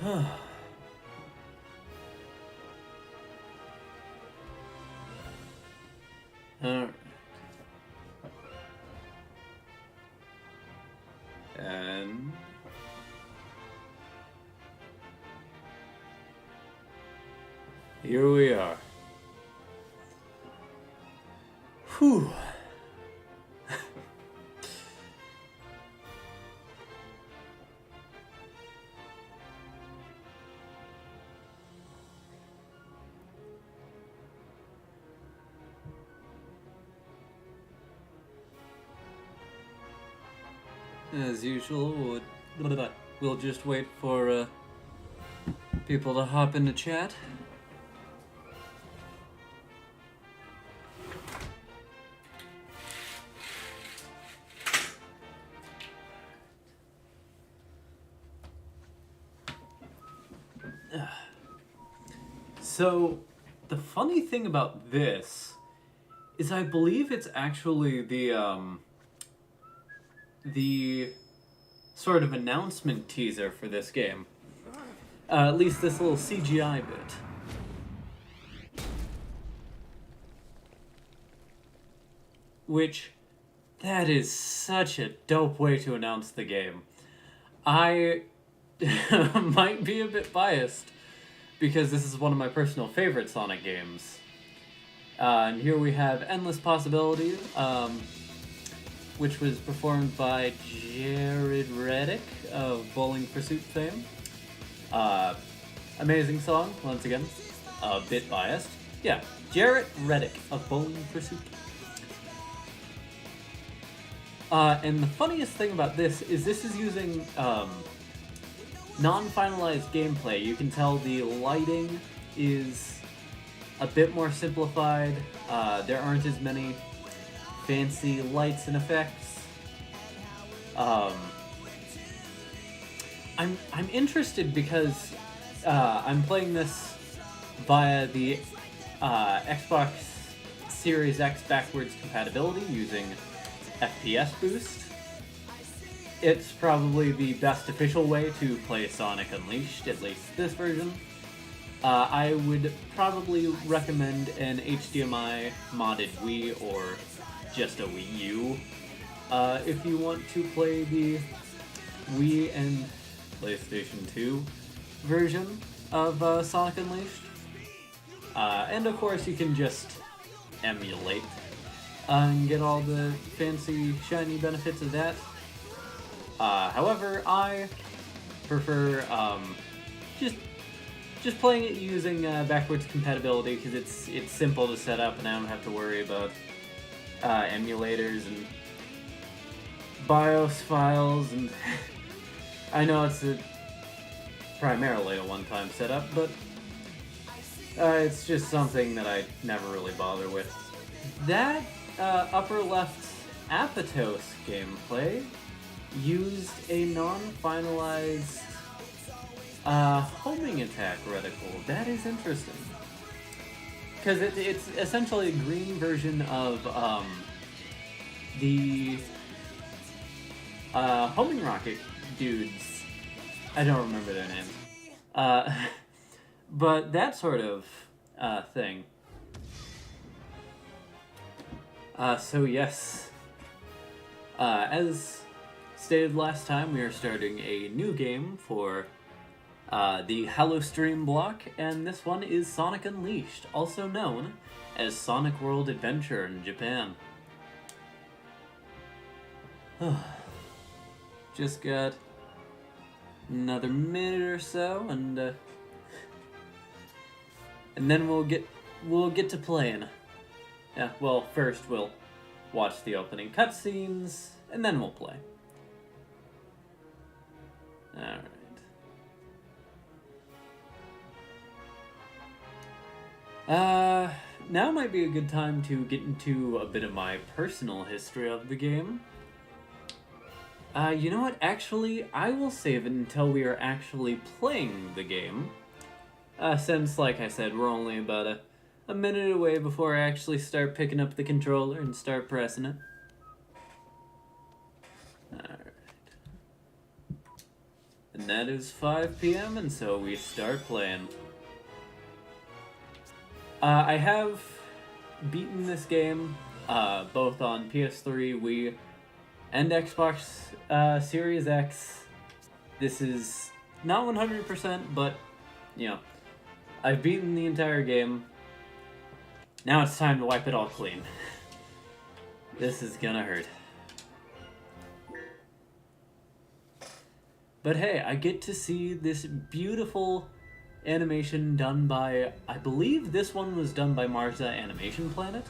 Alright. And... here we are. Whew. As usual, we'll just wait for people to hop into chat. So, the funny thing about this is I believe it's actually the sort of announcement teaser for this game. At least this little CGI bit. Which, that is such a dope way to announce the game. I might be a bit biased, because this is one of my personal favorite Sonic games. And here we have Endless Possibility, which was performed by Jared Reddick of Bowling Pursuit fame. Amazing song, once again. A bit biased. Yeah, Jared Reddick of Bowling Pursuit. And the funniest thing about this is using non-finalized gameplay. You can tell the lighting is a bit more simplified. There aren't as many fancy lights and effects. I'm interested because I'm playing this via the Xbox Series X backwards compatibility using FPS boost. It's probably the best official way to play Sonic Unleashed, at least this version. I would probably recommend an HDMI modded Wii or just a Wii U if you want to play the Wii and PlayStation 2 version of Sonic Unleashed. And of course you can just emulate and get all the fancy shiny benefits of that. However, I prefer just playing it using backwards compatibility because it's simple to set up and I don't have to worry about emulators and BIOS files, and I know it's primarily a one-time setup, but it's just something that I never really bother with. That upper left Apatos gameplay used a non-finalized homing attack reticle. That is interesting. Because it's essentially a green version of the homing rocket dudes. I don't remember their names. But that sort of thing. So yes, as stated last time, we are starting a new game for the Hallowstream block, and this one is Sonic Unleashed, also known as Sonic World Adventure in Japan. Just got another minute or so, and then we'll get to playing. Yeah, well, first we'll watch the opening cutscenes, and then we'll play. Alright. Now might be a good time to get into a bit of my personal history of the game. You know what? Actually, I will save it until we are actually playing the game. Since, like I said, we're only about a minute away before I actually start picking up the controller and start pressing it. Alright. And that is 5 p.m. and so we start playing. I have beaten this game both on PS3, Wii, and Xbox Series X. This is not 100%, but, you know, I've beaten the entire game. Now it's time to wipe it all clean. This is gonna hurt. But hey, I get to see this beautiful animation done by, I believe this one was done by Marza Animation Planet.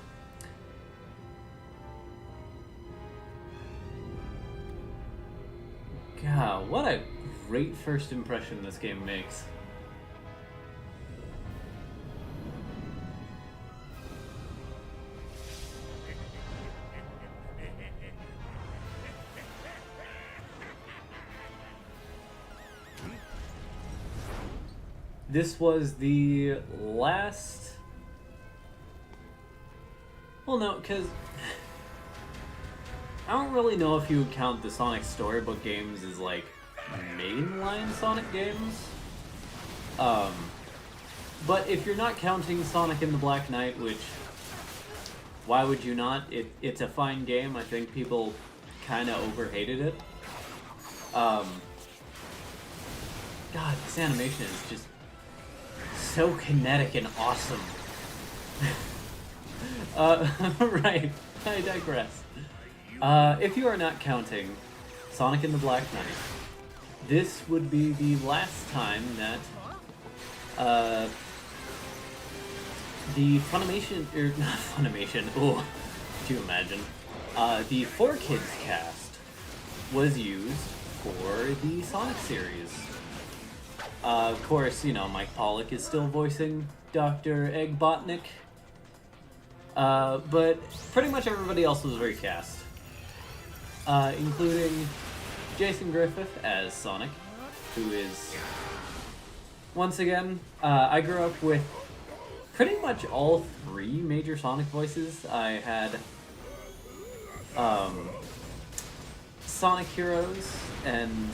God, what a great first impression this game makes. This was the last... Well, no, because... I don't really know if you would count the Sonic Storybook games as, like, mainline Sonic games. But if you're not counting Sonic and the Black Knight, which... Why would you not? It's a fine game. I think people kind of overhated it. God, this animation is just so kinetic and awesome. Right, I digress. If you are not counting Sonic and the Black Knight, this would be the last time that the Funimation, or not Funimation, oh, could you imagine? The 4Kids cast was used for the Sonic series. Of course, you know, Mike Pollock is still voicing Dr. Eggbotnik. But pretty much everybody else was recast. Including Jason Griffith as Sonic, who is, once again, I grew up with pretty much all three major Sonic voices. I had, Sonic Heroes, and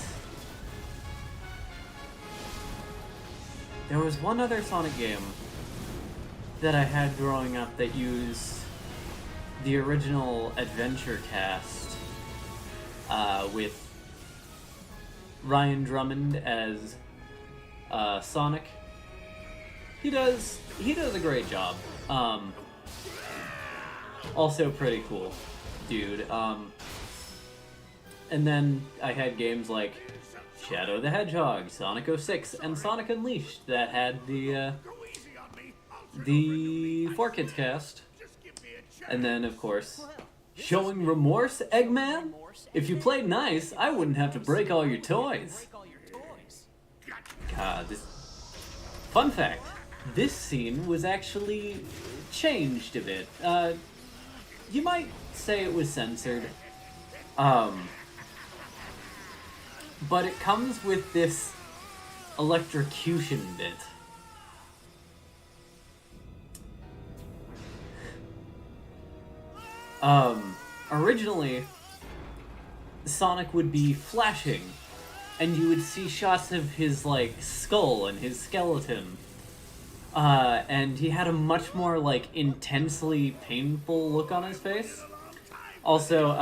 there was one other Sonic game that I had growing up that used the original Adventure cast, with Ryan Drummond as Sonic. He does a great job. Also pretty cool dude. And then I had games like Shadow the Hedgehog, Sonic 06, and Sonic Unleashed that had the 4Kids cast. And then, of course, showing remorse, Eggman? If you played nice, I wouldn't have to break all your toys. God, this... Fun fact, this scene was actually changed a bit. You might say it was censored. But it comes with this electrocution bit. Originally, Sonic would be flashing, and you would see shots of his, like, skull and his skeleton. And he had a much more, like, intensely painful look on his face. Also,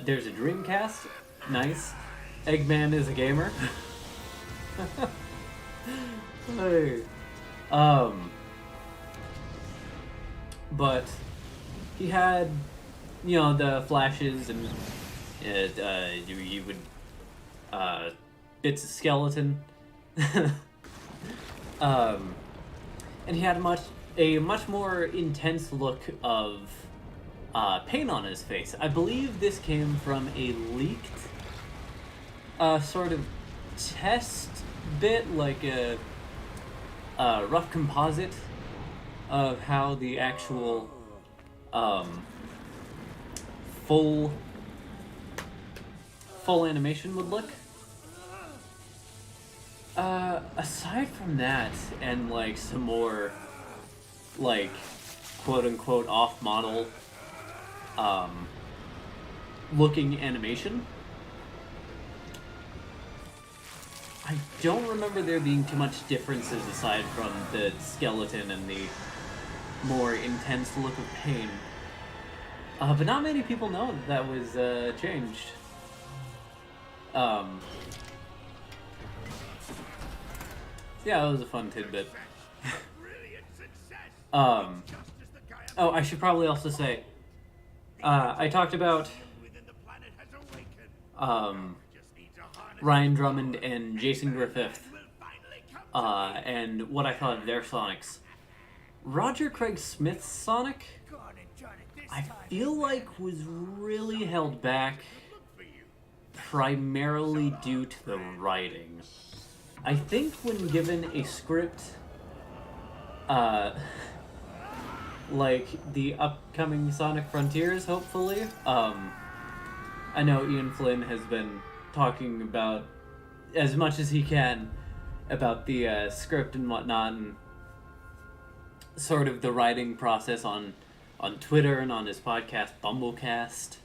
there's a Dreamcast. Nice. Eggman is a gamer. Hey. But he had, you know, the flashes, and you would bits of skeleton. And he had a much more intense look of paint on his face. I believe this came from a leaked sort of test bit, like a rough composite of how the actual full animation would look. Aside from that, and like some more like quote-unquote off-model looking animation, I don't remember there being too much differences aside from the skeleton and the more intense look of pain. But not many people know that was changed. Yeah, it was a fun tidbit. Oh, I should probably also say, I talked about Ryan Drummond and Jason Griffith, and what I thought of their Sonics. Roger Craig Smith's Sonic, I feel like was really held back primarily due to the writing. I think when given a script, like the upcoming Sonic Frontiers, hopefully, I know Ian Flynn has been talking about as much as he can about the script and whatnot, and sort of the writing process on Twitter and on his podcast Bumblecast.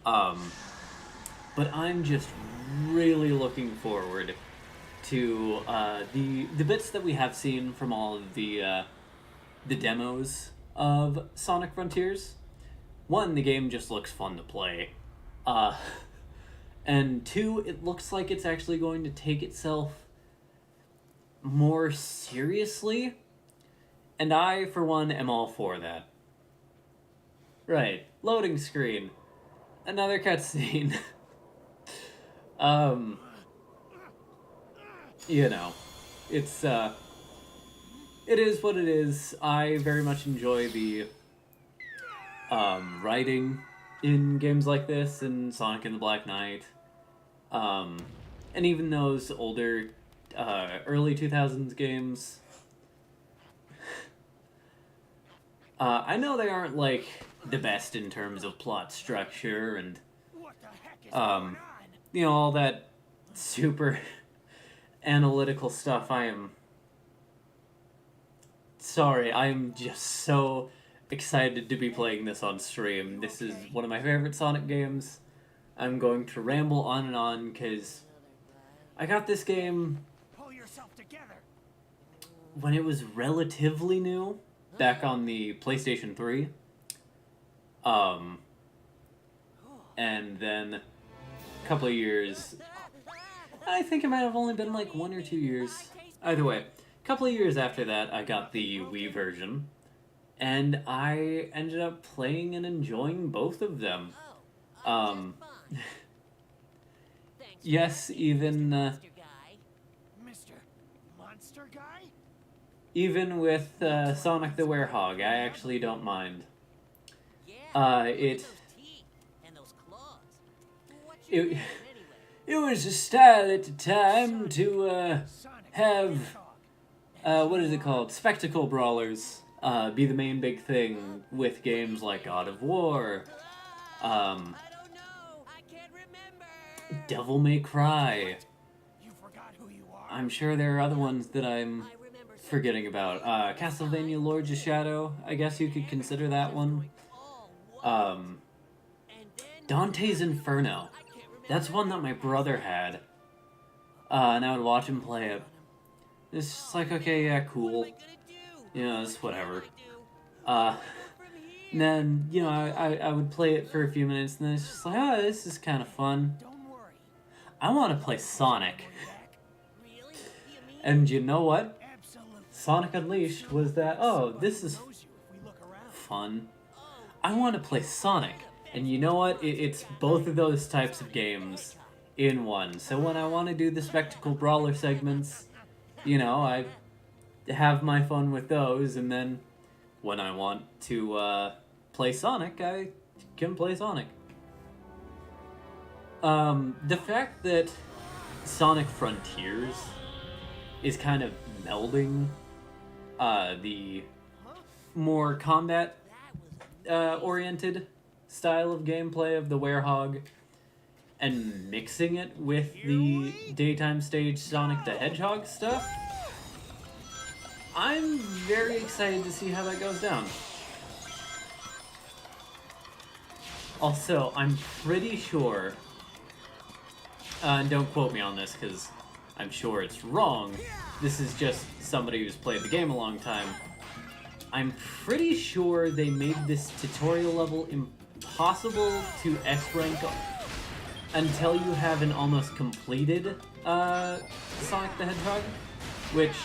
But I'm just really looking forward to the bits that we have seen from all of the demos of Sonic Frontiers. One, the game just looks fun to play. And two, it looks like it's actually going to take itself more seriously. And I, for one, am all for that. Right. Loading screen. Another cutscene. You know. It's, it is what it is. I very much enjoy the, writing in games like this, and Sonic and the Black Knight. And even those older, early 2000s games. I know they aren't, like, the best in terms of plot structure and, you know, all that super analytical stuff. I am just so excited to be playing this on stream. This is one of my favorite Sonic games. I'm going to ramble on and on, because I got this game when it was relatively new, back on the PlayStation 3. And then a couple of years, I think it might have only been like 1 or 2 years. Either way, a couple of years after that, I got the Wii version, and I ended up playing and enjoying both of them. Yes, even, even with Sonic the Werehog, I actually don't mind. It was a style at the time to have, what is it called? Spectacle brawlers be the main big thing with games like God of War, Devil May Cry. I'm sure there are other ones that I'm forgetting about. Castlevania Lords of Shadow, I guess you could consider that one. Dante's Inferno. That's one that my brother had. And I would watch him play it. It's just like, okay, yeah, cool. You know, it's whatever. And then, you know, I would play it for a few minutes, and then it's just like, oh, this is kind of fun. I want to play Sonic. And you know what? Sonic Unleashed was that, oh, this is fun. I want to play Sonic. And you know what? It's both of those types of games in one. So when I want to do the Spectacle Brawler segments, you know, I have my fun with those, and then when I want to play Sonic, I can play Sonic. The fact that Sonic Frontiers is kind of melding the more combat oriented style of gameplay of the Werehog and mixing it with the daytime stage Sonic the Hedgehog stuff, I'm very excited to see how that goes down. Also, I'm pretty sure, and don't quote me on this because I'm sure it's wrong. This is just somebody who's played the game a long time. I'm pretty sure they made this tutorial level impossible to S-rank until you have an almost completed Sonic the Hedgehog, which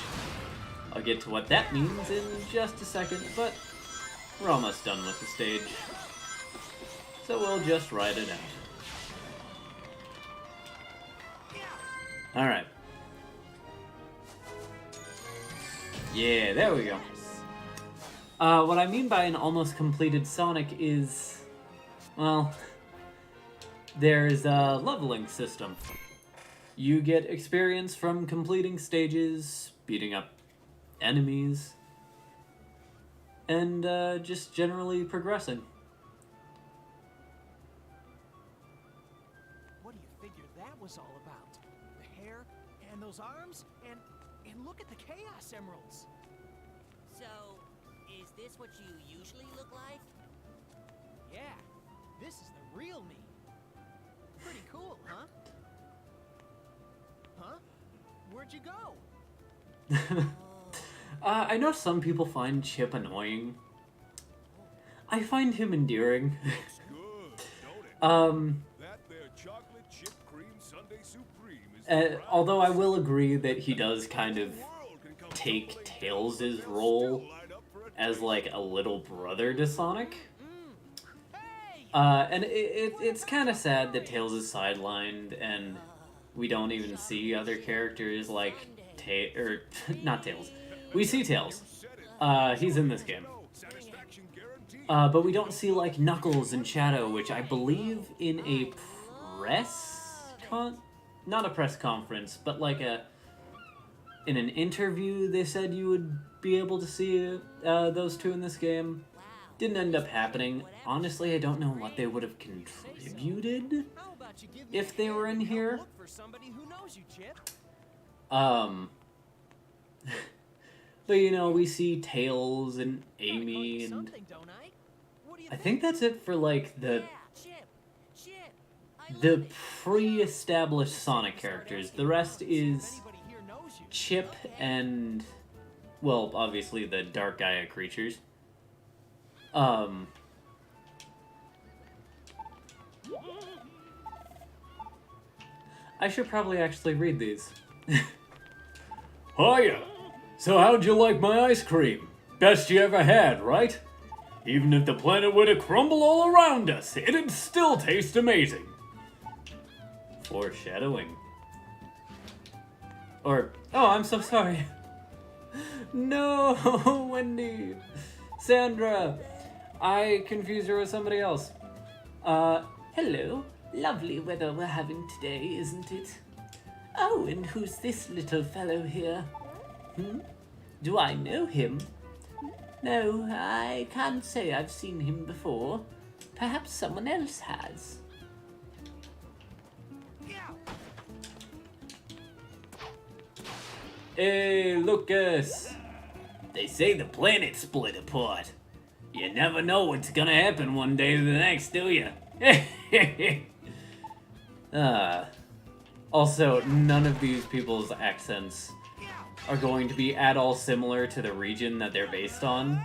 I'll get to what that means in just a second, but we're almost done with the stage, so we'll just ride it out. Alright. Yeah, there we go. What I mean by an almost completed Sonic is, well, there's a leveling system. You get experience from completing stages, beating up enemies, and just generally progressing. What do you figure that was all about? The hair and those arms and look at the Chaos Emeralds. So, is this what you usually look like? Yeah, this is the real me. Pretty cool, huh? Huh? Where'd you go? I know some people find Chip annoying. I find him endearing. Although I will agree that he does kind of take Tails' role as like a little brother to Sonic. And it's kind of sad that Tails is sidelined and we don't even see other characters like not Tails. We see Tails. He's in this game. But we don't see like Knuckles and Shadow, which I believe in a not a press conference, but like in an interview they said you would be able to see those two in this game. Didn't end up happening. Honestly, I don't know what they would have contributed if they were in here. But you know, we see Tails and Amy, and I think that's it for like the pre-established Sonic characters. The rest is Chip and, well, obviously the Dark Gaia creatures. I should probably actually read these. Hiya! So how'd you like my ice cream? Best you ever had, right? Even if the planet were to crumble all around us, it'd still taste amazing. Foreshadowing. Or, oh, I'm so sorry. No, Wendy. Sandra. I confused her with somebody else. Hello. Lovely weather we're having today, isn't it? Oh, and who's this little fellow here? Do I know him? No, I can't say I've seen him before. Perhaps someone else has. Hey, Lucas! They say the planet split apart. You never know what's gonna happen one day to the next, do you? Also, none of these people's accents are going to be at all similar to the region that they're based on.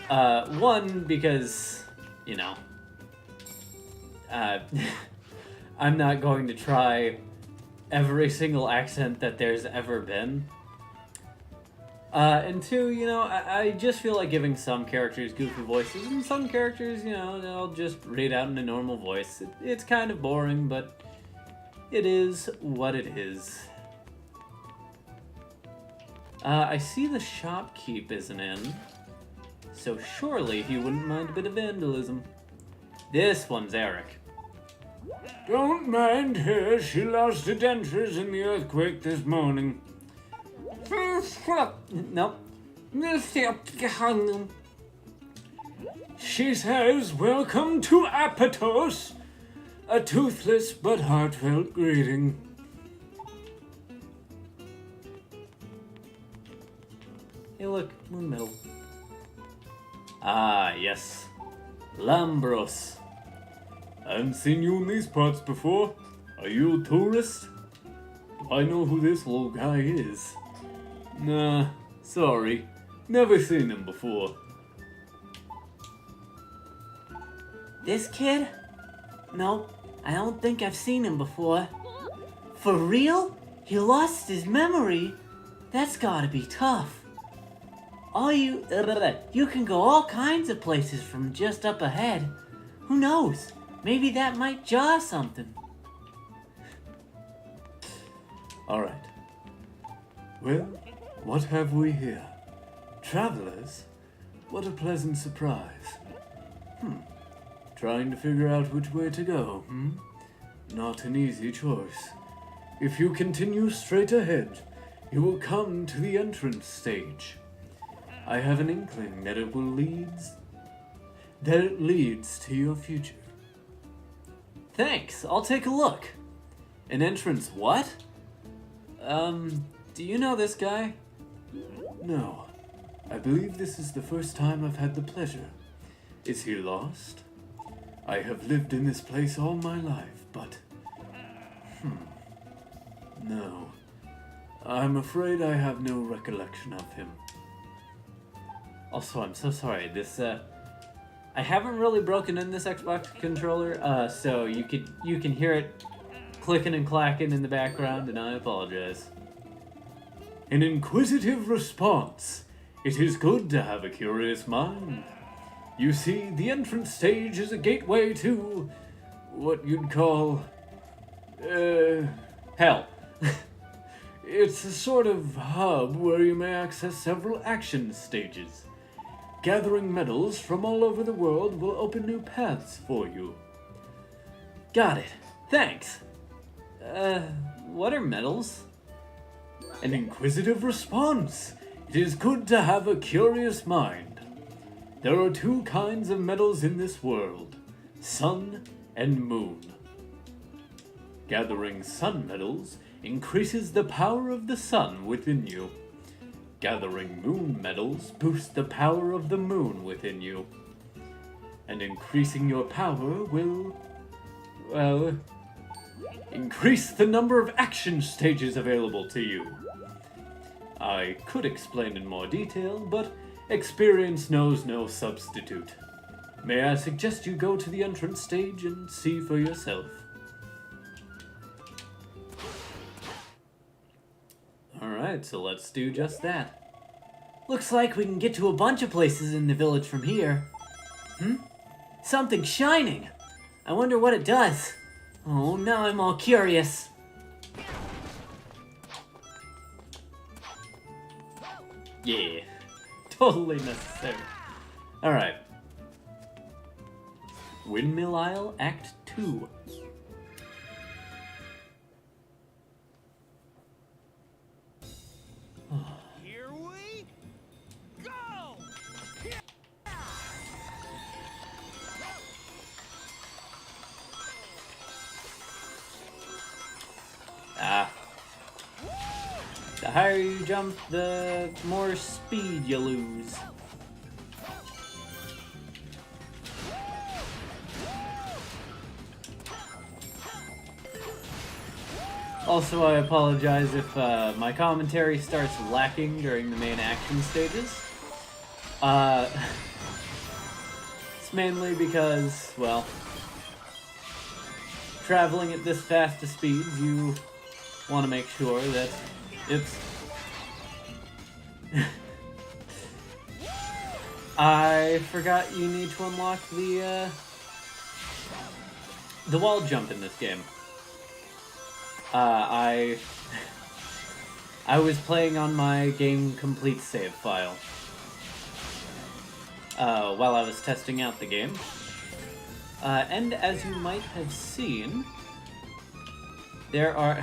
One, because, you know, I'm not going to try every single accent that there's ever been. And two, you know, I just feel like giving some characters goofy voices, and some characters, you know, I'll just read out in a normal voice. It's kind of boring, but it is what it is. I see the shopkeep isn't in, so surely he wouldn't mind a bit of vandalism. This one's Eric. Don't mind her, she lost her dentures in the earthquake this morning. Nope. She says, welcome to Apatos, a toothless but heartfelt greeting. Hey look, moon metal. Ah, yes. Lambros. I haven't seen you in these parts before. Are you a tourist? I know who this little guy is. Nah, sorry. Never seen him before. This kid? No, I don't think I've seen him before. For real? He lost his memory? That's gotta be tough. You can go all kinds of places from just up ahead. Who knows? Maybe that might jar something. Alright. Well, what have we here? Travelers? What a pleasant surprise. Trying to figure out which way to go, Not an easy choice. If you continue straight ahead, you will come to the entrance stage. I have an inkling that it leads to your future. Thanks, I'll take a look. An entrance what? Do you know this guy? No. I believe this is the first time I've had the pleasure. Is he lost? I have lived in this place all my life, but... No. I'm afraid I have no recollection of him. Also, I'm so sorry. I haven't really broken in this Xbox controller, so you can hear it clicking and clacking in the background, and I apologize. An inquisitive response. It is good to have a curious mind. You see, the entrance stage is a gateway to what you'd call hell. It's a sort of hub where you may access several action stages. Gathering medals from all over the world will open new paths for you. Got it. Thanks. What are medals? An inquisitive response. It is good to have a curious mind. There are two kinds of medals in this world, sun and moon. Gathering sun medals increases the power of the sun within you. Gathering moon medals boosts the power of the moon within you. And increasing your power will, well, increase the number of action stages available to you. I could explain in more detail, but experience knows no substitute. May I suggest you go to the entrance stage and see for yourself? Alright, so let's do just that. Looks like we can get to a bunch of places in the village from here. Something shining! I wonder what it does. Oh, now I'm all curious. Yeah, totally necessary. Alright. Windmill Isle, Act 2. Here we go! The higher you jump, the more speed you lose. Also, I apologize if my commentary starts lacking during the main action stages. It's mainly because, well, traveling at this fast of speeds, you want to make sure that it's... I forgot you need to unlock the wall jump in this game. I was playing on my game complete save file while I was testing out the game. And as you might have seen, there are...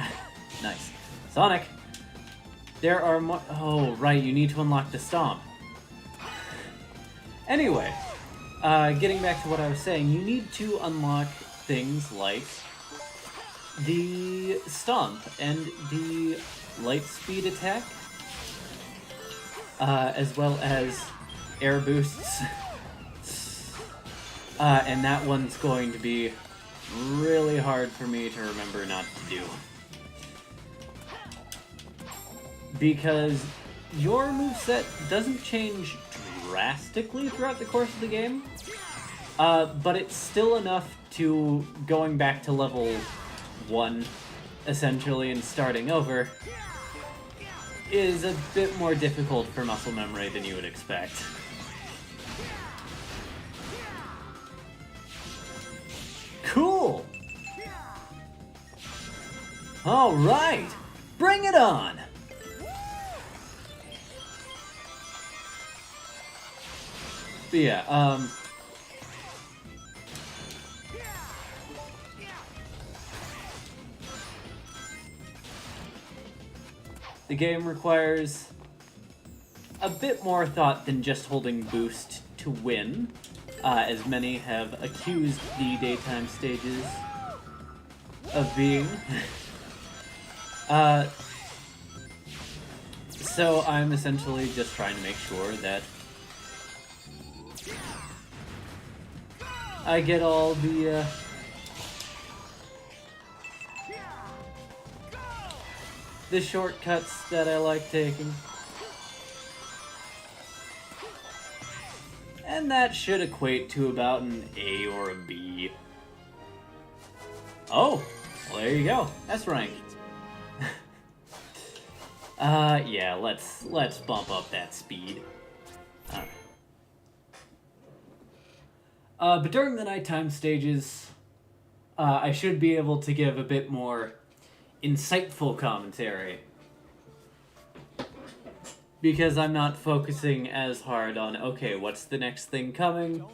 Nice. Sonic! There are more... Oh, right, you need to unlock the stomp. Anyway, getting back to what I was saying, you need to unlock things like the stomp and the light speed attack, as well as air boosts. And that one's going to be really hard for me to remember not to do. because your moveset doesn't change drastically throughout the course of the game, but it's still enough to going back to level 1, essentially, and starting over, is a bit more difficult for muscle memory than you would expect. Cool! Alright! Bring it on! But yeah, the game requires a bit more thought than just holding boost to win, as many have accused the daytime stages of being. So I'm essentially just trying to make sure that I get all the shortcuts that I like taking. And that should equate to about an A or a B. Oh, well there you go. That's ranked. Yeah, let's bump up that speed. Alright. But during the nighttime stages, I should be able to give a bit more insightful commentary. Because I'm not focusing as hard on, okay, what's the next thing coming?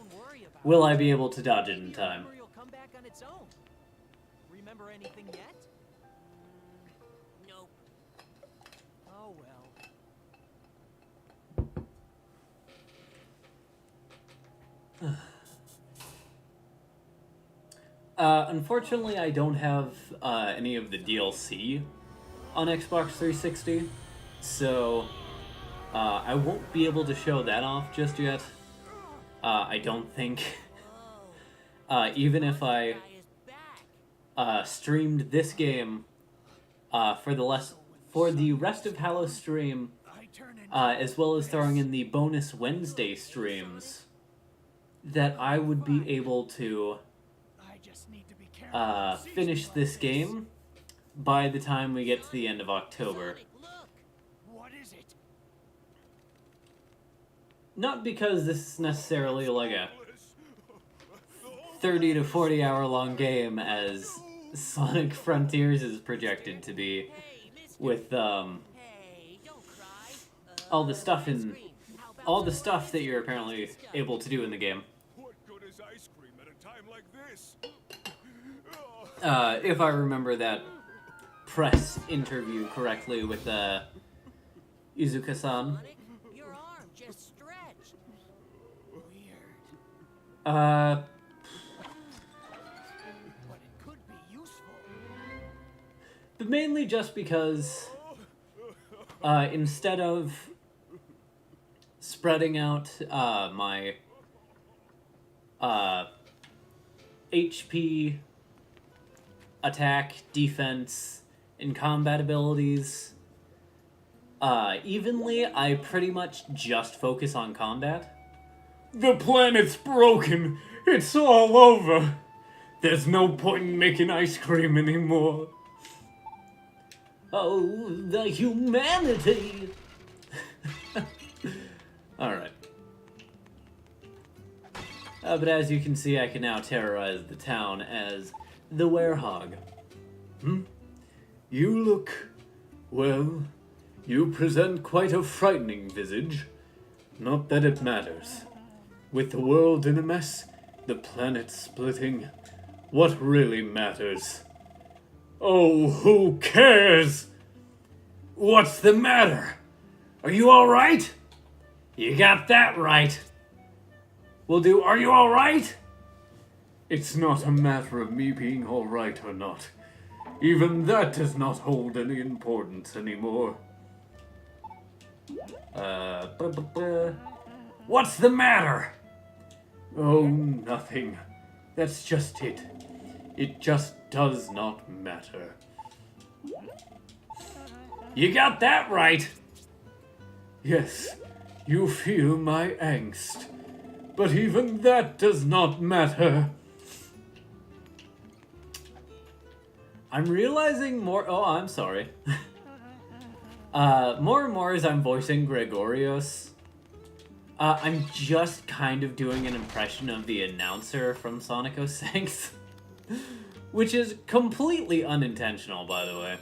Will I be able to dodge it in time? Remember anything yet? Nope. Oh well. Unfortunately, I don't have any of the DLC on Xbox 360, so I won't be able to show that off just yet. I don't think. Even if I streamed this game for the rest of Hallowstream, as well as throwing in the bonus Wednesday streams, that I would be able to finish this game by the time we get to the end of October. What is it? Not because this is necessarily like a 30 to 40 hour long game as Sonic Frontiers is projected to be, with all the stuff that you're apparently able to do in the game. What good is ice cream at a time like this? If I remember that press interview correctly with Izuka-san. Your arm just stretched. Weird. But But it could be useful. mainly just because instead of spreading out my HP, attack, defense, and combat abilities evenly, I pretty much just focus on combat. The planet's broken! It's all over! There's no point in making ice cream anymore. Oh, the humanity! Alright. But as you can see, I can now terrorize the town as the Werehog. You look... well, you present quite a frightening visage. Not that it matters. With the world in a mess, the planet splitting, what really matters? Oh, who cares? What's the matter? Are you alright? You got that right. We'll do, are you alright? It's not a matter of me being alright or not. Even that does not hold any importance anymore. What's the matter? Oh, nothing. That's just it. It just does not matter. You got that right! Yes, you feel my angst. But even that does not matter. I'm realizing more... Oh, I'm sorry. More and more as I'm voicing Gregorios, I'm just kind of doing an impression of the announcer from Sonic 06. Which is completely unintentional, by the way.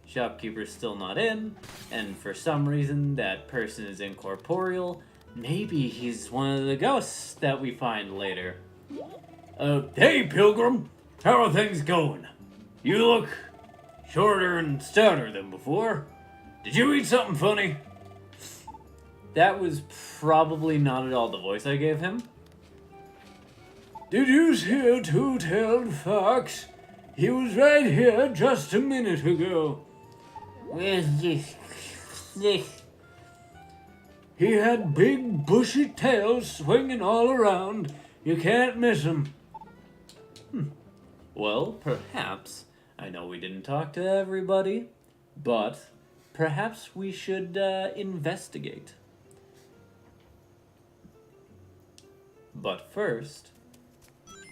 Shopkeeper's still not in, and for some reason that person is incorporeal. Maybe he's one of the ghosts that we find later. Hey, Pilgrim! How are things going? You look shorter and stouter than before. Did you eat something funny? That was probably not at all the voice I gave him. Did you hear Two-Tailed Fox? He was right here just a minute ago. Where's this? He had big bushy tails swinging all around. You can't miss him. Well, perhaps. I know we didn't talk to everybody, but perhaps we should investigate. But first,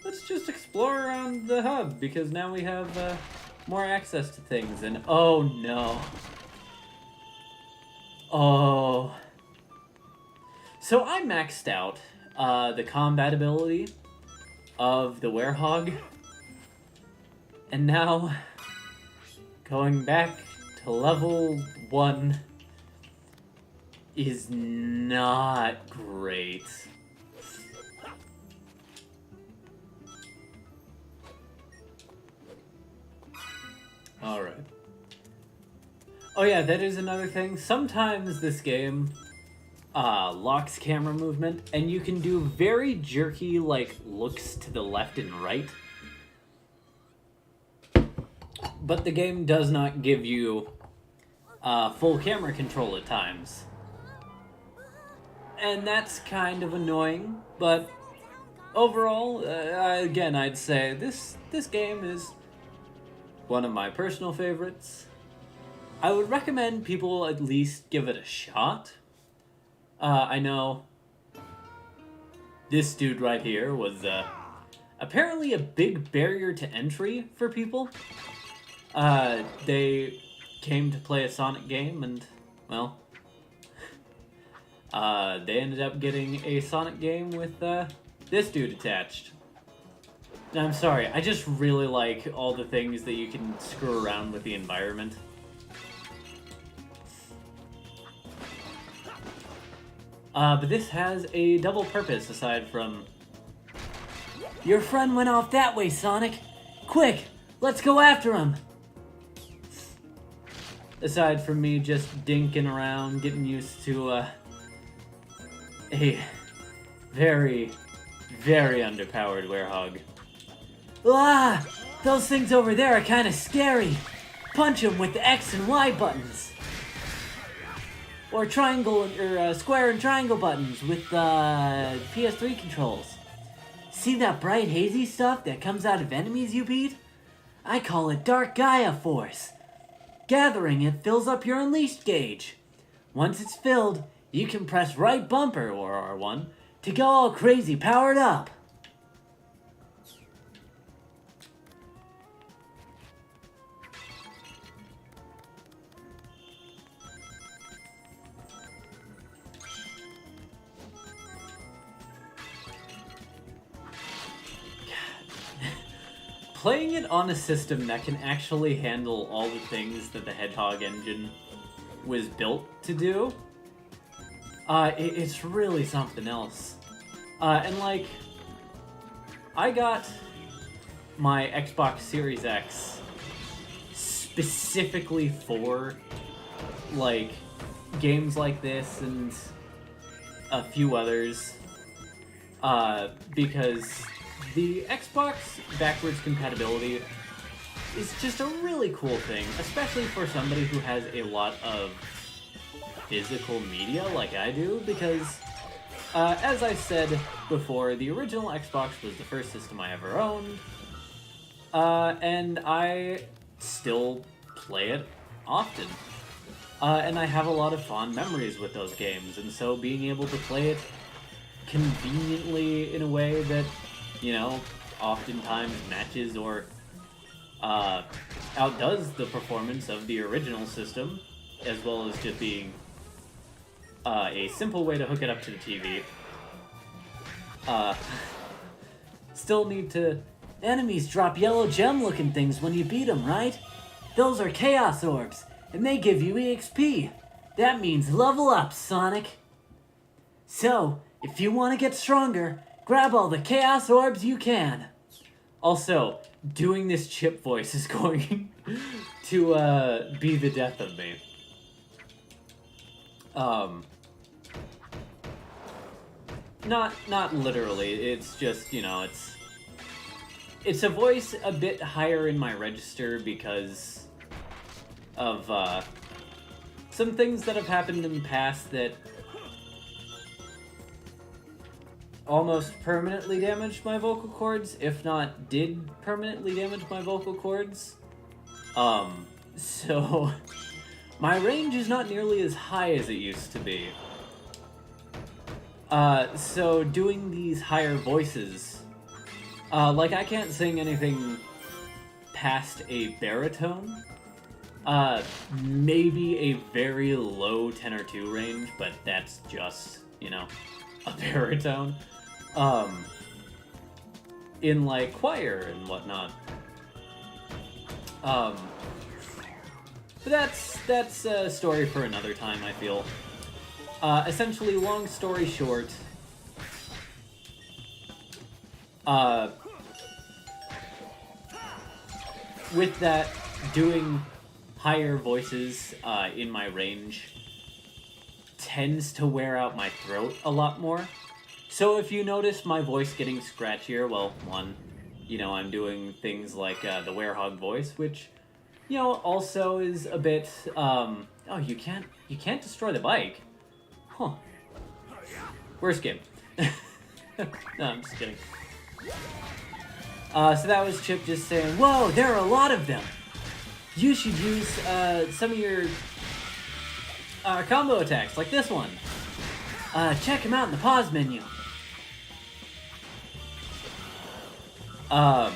let's just explore around the hub, because now we have more access to things, and oh no. Oh. So I maxed out the combat ability of the Werehog, and now going back to level 1 is not great. Alright. Oh yeah, that is another thing. Sometimes this game locks camera movement, and you can do very jerky, like, looks to the left and right. But the game does not give you full camera control at times. And that's kind of annoying, but overall, again, I'd say this game is one of my personal favorites. I would recommend people at least give it a shot. I know this dude right here was apparently a big barrier to entry for people. They came to play a Sonic game and, well, they ended up getting a Sonic game with this dude attached. I'm sorry, I just really like all the things that you can screw around with the environment. But this has a double purpose aside from... Your friend went off that way, Sonic. Quick, let's go after him. Aside from me just dinking around, getting used to a very, very underpowered Werehog. Ah, those things over there are kind of scary. Punch them with the X and Y buttons. Or triangle, or square and triangle buttons with PS3 controls. See that bright hazy stuff that comes out of enemies you beat? I call it Dark Gaia Force. Gathering it fills up your Unleashed gauge. Once it's filled, you can press right bumper, or R1, to go all crazy powered up. Playing it on a system that can actually handle all the things that the Hedgehog engine was built to do, it's really something else. And like, I got my Xbox Series X specifically for, like, games like this and a few others, because the Xbox backwards compatibility is just a really cool thing, especially for somebody who has a lot of physical media like I do, because, as I said before, the original Xbox was the first system I ever owned, and I still play it often. And I have a lot of fond memories with those games, and so being able to play it conveniently in a way that, you know, oftentimes matches or outdoes the performance of the original system, as well as just being a simple way to hook it up to the TV. Still need to... Enemies drop yellow gem-looking things when you beat them, right? Those are Chaos Orbs, and they give you EXP. That means level up, Sonic. So, if you want to get stronger, grab all the Chaos Orbs you can. Also, doing this Chip voice is going to be the death of me. Not literally. It's just, you know, it's a voice a bit higher in my register because of some things that have happened in the past that almost permanently damaged my vocal cords, if not did permanently damage my vocal cords. So my range is not nearly as high as it used to be. So doing these higher voices, like I can't sing anything past a baritone. Maybe a very low tenor 2 range, but that's just, you know, a baritone. In like choir and whatnot. But that's a story for another time, I feel. Essentially, long story short, with that, doing higher voices in my range tends to wear out my throat a lot more. So if you notice my voice getting scratchier, well, one, you know, I'm doing things like the werehog voice, which, you know, also is a bit, oh, you can't destroy the bike. Huh. Worst game. No, I'm just kidding. So that was Chip just saying, whoa, there are a lot of them. You should use some of your combo attacks, like this one. Check them out in the pause menu. I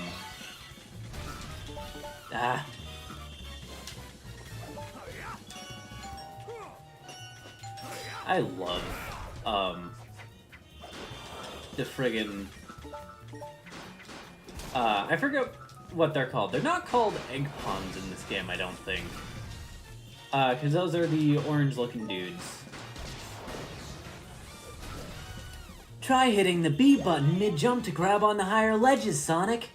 love, the friggin', I forget what they're called. They're not called egg pawns in this game, I don't think. Because those are the orange-looking dudes. Try hitting the B button mid-jump to grab on the higher ledges, Sonic.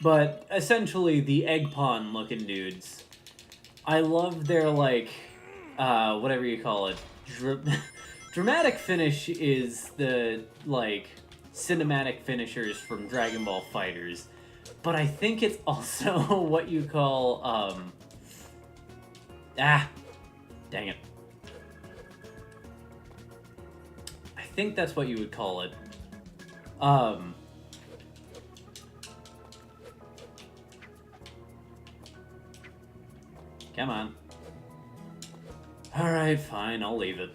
But essentially the egg pawn looking dudes. I love their, like, whatever you call it. Dramatic finish is the, like, cinematic finishers from Dragon Ball Fighters. But I think it's also what you call, dang it. I think that's what you would call it. Come on. Alright, fine, I'll leave it.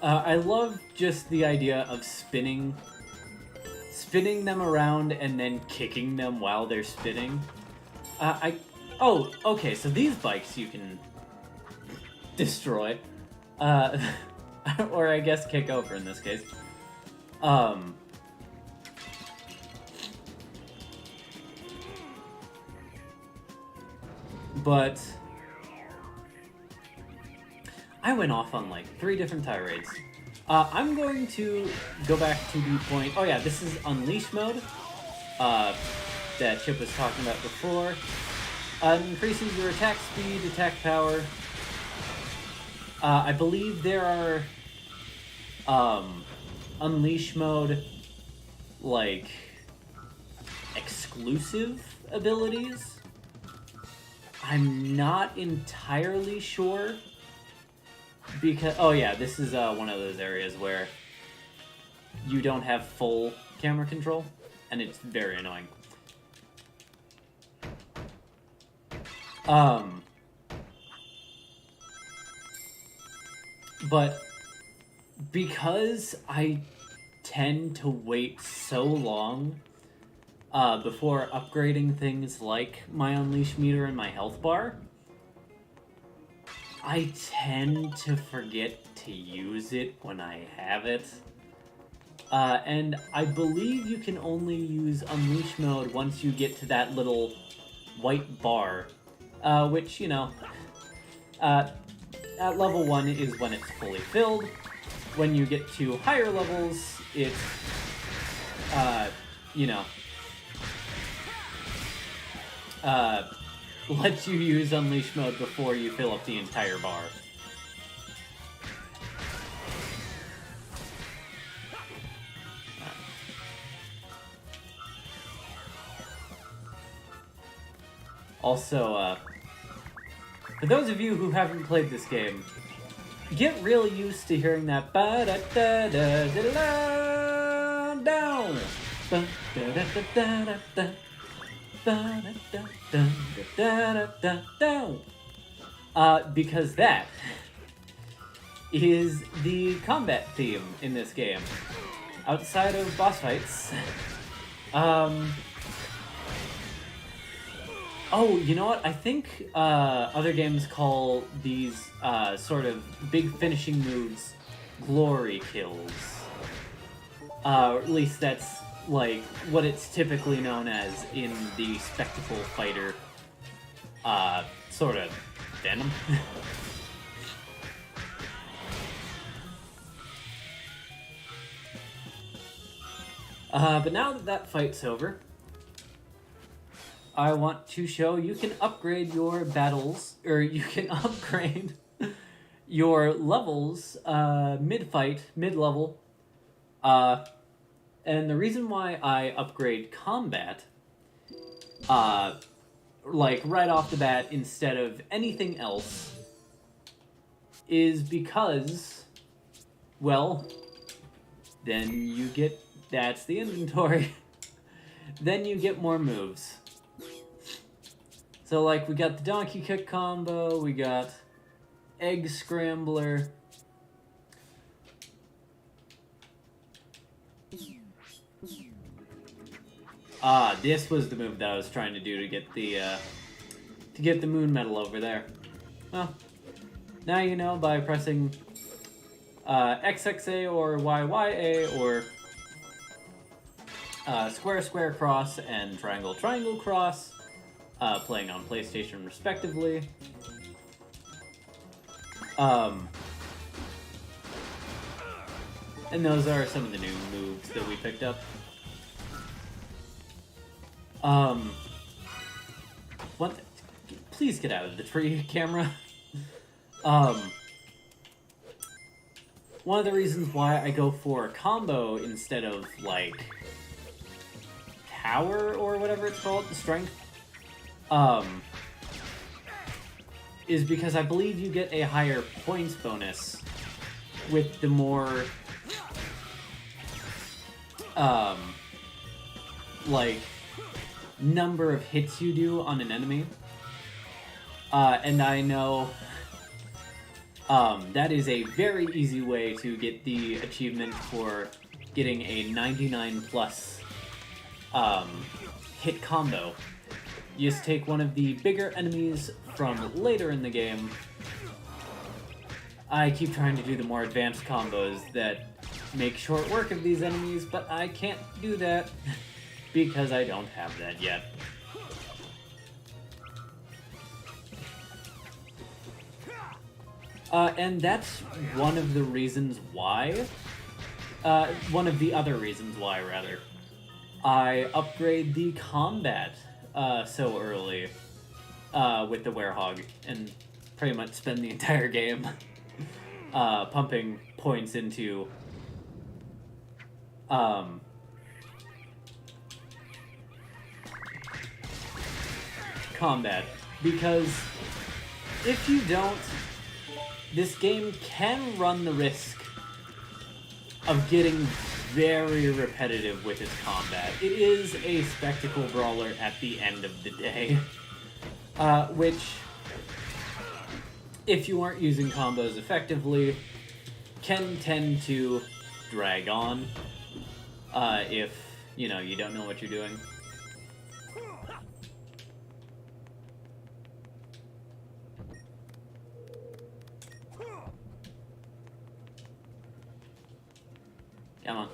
I love just the idea of spinning them around and then kicking them while they're spinning. Oh, okay, so these bikes you can destroy. Or I guess kick over in this case. But I went off on like 3 different tirades. I'm going to go back to the point. Oh yeah, this is Unleash mode that Chip was talking about before. Increases your attack speed, attack power. I believe there are Unleash mode like exclusive abilities. I'm not entirely sure. Because, oh yeah, this is one of those areas where you don't have full camera control, and it's very annoying. But because I tend to wait so long before upgrading things like my Unleash meter and my health bar, I tend to forget to use it when I have it. And I believe you can only use Unleash mode once you get to that little white bar, which, you know, at level 1 is when it's fully filled. When you get to higher levels, it's, you know, lets you use Unleash mode before you fill up the entire bar. Also, for those of you who haven't played this game, get really used to hearing that ba-da-da-da-da-da down, ba-da-da-da-da-da, ba-da-da-da-da-da down, because that is the combat theme in this game. Outside of boss fights, oh, you know what? I think other games call these sort of big finishing moves glory kills. Or at least that's like what it's typically known as in the spectacle fighter sort of venom. But now that that fight's over, I want to show you can upgrade your battles, or you can upgrade your levels mid-fight, mid-level. And the reason why I upgrade combat, like right off the bat instead of anything else, is because, well, then you get, that's the inventory, then you get more moves. So, like, we got the Donkey Kick combo, we got Egg Scrambler. This was the move that I was trying to do to get the moon medal over there. Well, now you know by pressing XXA or YYA or square square cross and triangle triangle cross. Playing on PlayStation respectively. And those are some of the new moves that we picked up. What? Please get out of the tree, camera. One of the reasons why I go for combo instead of, like, tower or whatever it's called, the strength, is because I believe you get a higher points bonus with the more, like, number of hits you do on an enemy. And I know, that is a very easy way to get the achievement for getting a 99 plus, hit combo. You just take one of the bigger enemies from later in the game. I keep trying to do the more advanced combos that make short work of these enemies, but I can't do that because I don't have that yet. And that's one of the reasons why, one of the other reasons why, rather, I upgrade the combat so early with the Werehog, and pretty much spend the entire game pumping points into combat, because if you don't, this game can run the risk of getting very repetitive with its combat. It is a spectacle brawler at the end of the day, which, if you aren't using combos effectively, can tend to drag on if, you know, you don't know what you're doing. Come on.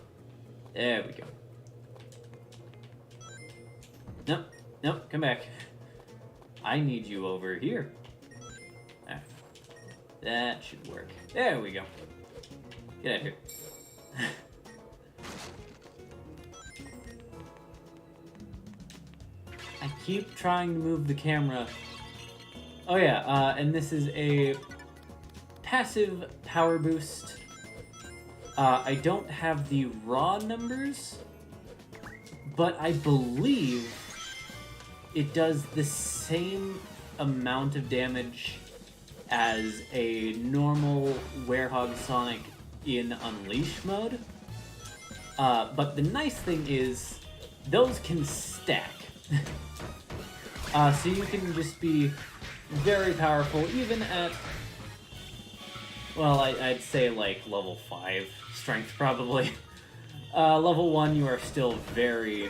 There we go. Nope. Nope. Come back. I need you over here. Ah, that should work. There we go. Get out of here. I keep trying to move the camera. Oh yeah, and this is a passive power boost. I don't have the raw numbers, but I believe it does the same amount of damage as a normal Werehog Sonic in Unleash mode. But the nice thing is, those can stack. So you can just be very powerful, even at, well, I'd say like level 5 strength, probably. Level 1, you are still very,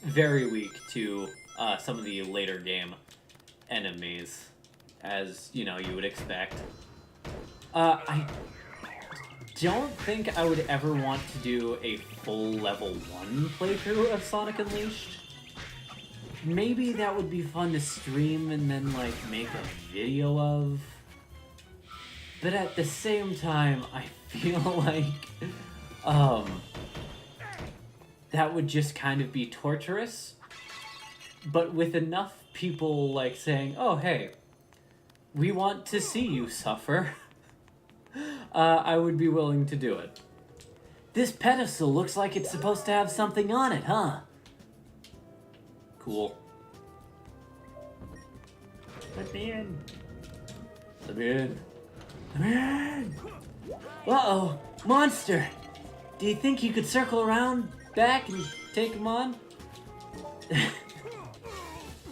very weak to some of the later game enemies, as, you know, you would expect. I don't think I would ever want to do a full level 1 playthrough of Sonic Unleashed. Maybe that would be fun to stream and then, like, make a video of. But at the same time, I feel like, that would just kind of be torturous. But with enough people, like, saying, oh, hey, we want to see you suffer, I would be willing to do it. This pedestal looks like it's supposed to have something on it, huh? Cool. Let me in. Let me in. Let me in. Uh-oh, monster. Do you think you could circle around back and take him on?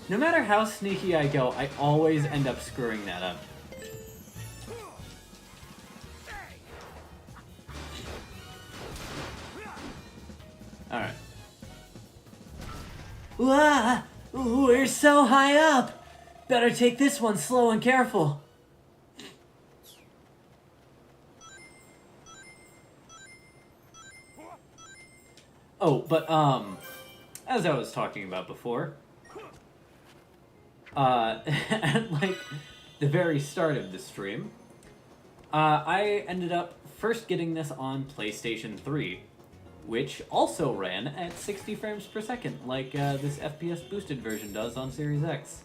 No matter how sneaky I go, I always end up screwing that up. Alright. Wah! We're so high up! Better take this one slow and careful. Oh, but, as I was talking about before, at, like, the very start of the stream, I ended up first getting this on PlayStation 3, which also ran at 60 frames per second, like this FPS boosted version does on Series X.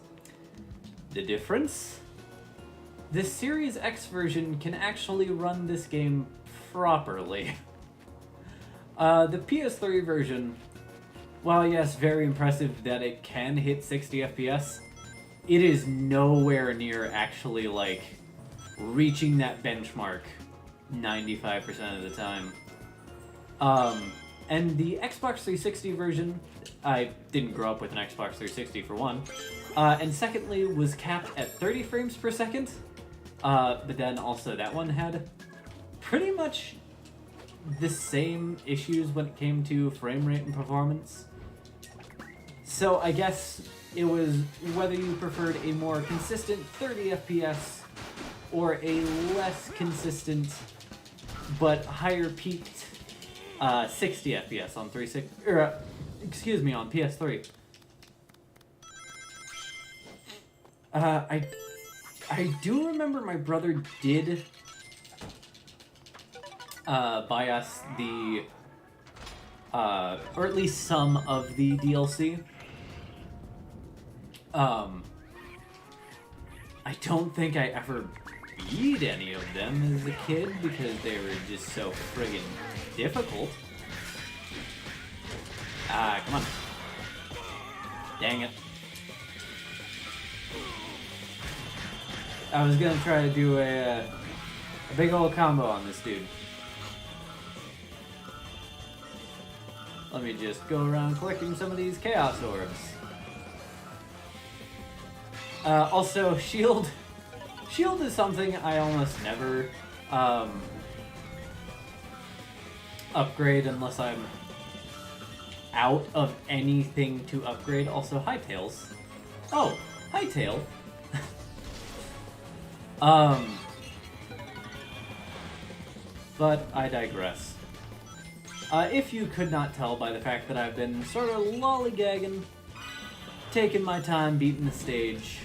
The difference? The Series X version can actually run this game properly. The PS3 version, while yes, very impressive that it can hit 60 FPS, it is nowhere near actually, like, reaching that benchmark 95% of the time. And the Xbox 360 version, I didn't grow up with an Xbox 360 for one, and secondly was capped at 30 frames per second, but then also that one had pretty much the same issues when it came to frame rate and performance. So I guess it was whether you preferred a more consistent 30 FPS or a less consistent but higher peaked 60 FPS on on PS3. I do remember my brother did buy us the or at least some of the DLC. I don't think I ever beat any of them as a kid because they were just so friggin' difficult. Ah, come on. Dang it. I was gonna try to do a big old combo on this dude. Let me just go around collecting some of these Chaos Orbs. Also, Shield. Shield is something I almost never upgrade unless I'm out of anything to upgrade. Also, Hightails. Oh, Hightail. But I digress. If you could not tell by the fact that I've been sort of lollygagging, taking my time beating the stage,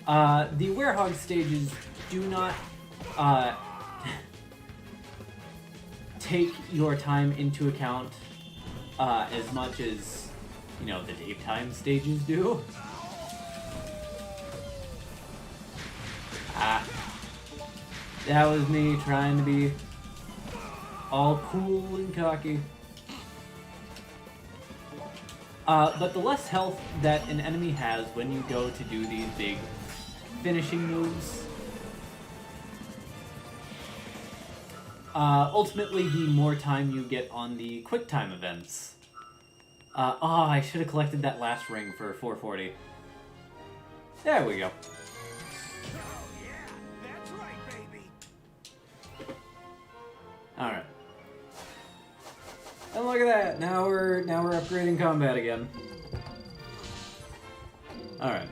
the Werehog stages do not take your time into account as much as, you know, the daytime stages do. That was me trying to be all cool and cocky. But the less health that an enemy has when you go to do these big finishing moves, ultimately the more time you get on the quick time events. Oh, I should have collected that last ring for 440. There we go. Alright. And look at that! Now we're upgrading combat again. Alright.